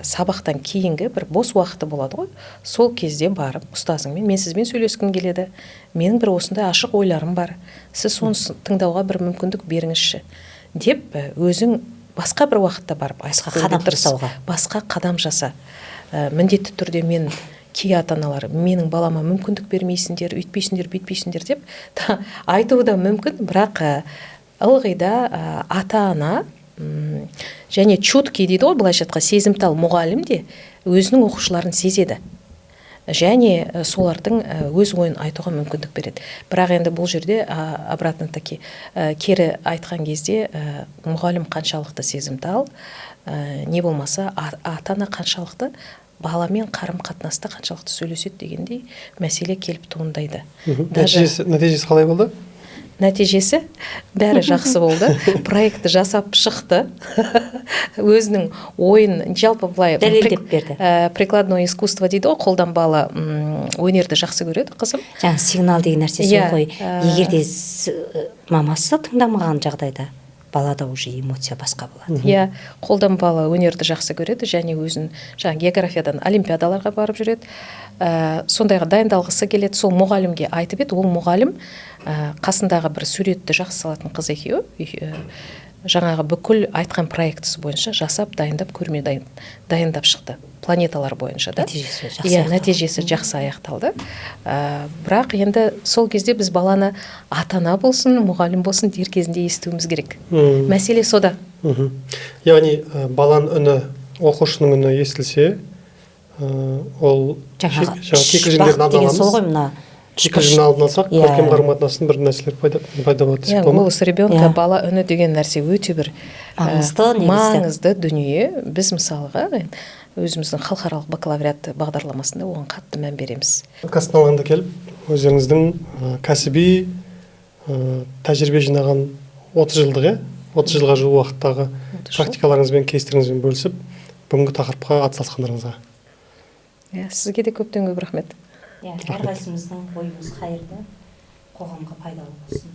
сабақтан кейінгі бір бос уақыты болады ғой, сол кезде барып ұстазыңмен, мен сізбен сөйлескім келеді, менің бір осындай ашық ойларым бар, сіз соны тыңдауға бір мүмкіндік беріңізші деп өзің басқа бір уақытта барып басқа қадам жаса. Міндетті түрде мен кей ата-аналар менің балама мүмкіндік бермейсіңдер, үйтпейсіңдер, бүйтпейсіңдер деп айтуы да мүмкін, бірақ ылғи да ата-ана және чуткий дейді ғой, былайша айтқанда сезімтал мұғалім де өзінің оқушыларын сезеді. Және солардың өз ойын айтуға мүмкіндік береді. Бірақ енді бұл жерде обратно таки кері айтқан кезде мұғалім қаншалықты сезімтал, не болмаса ата-ана қаншалықты баламен қарым-қатынаста қаншалықты сөйлеседі дегендей мәселе келіп туындайды. Нәтижесі қалай болды? Нәтижесі бәрі жақсы болды. Проектті жасап шықты. Өзінің ойын жалпы былай дәлелдеп берді. Прикладное искусство дейді ғой, қолданбалы өнерді жақсы көреді қызым. Жаңа сигнал деген нәрсе сол ғой. Егер де мамасы тыңдамаған жағдайда балада уже эмоция басқа болады. Иә, қолданбалы өнерді жақсы көреді және өзін жаңа географиядан олимпиадаларға барып жүреді. Сондайға дайындалғысы келеді, сол мұғалімге айтып еді, ол мұғалім қасындағы бір суретті жақсы салатын қыз екеуі жаңағы бүкіл айтқан проектісі бойынша жасап, дайындап, көрме дайындап шықты. Планеталар бойынша да. Нәтижесі жақсы аяқталды. Бірақ енді сол кезде біз баланы ата-ана болсын, мұғалім болсын дер кезінде естуіміз керек. Мәселе сода. Яғни баланың үні, оқушының үні естілсе, ол кикілжіңдердің алдын аламыз. Кикілжіңнің алдын алсақ, көркем қарым-қатынастың бір нәрселер пайда болады. Голос ребенка, бала үні деген нәрсе өте бір маңызды дүние. Біз мысалға өзіміздің халықаралық бакалавриат бағдарламасында оған қатты мән береміз. Подкасттың алғанда келіп, өздеріңіздің кәсіби тәжірибе жинаған 30 жылға жуық уақыттағы практикаларыңызбен, кейстеріңізбен бөлісіп, бүгінгі тақырыпқа атсалысқандарыңызға. Сізге де көптен көп рахмет. Әрқайсымыздың ойымыз қайырлы, қоғамға пайдалы болсын.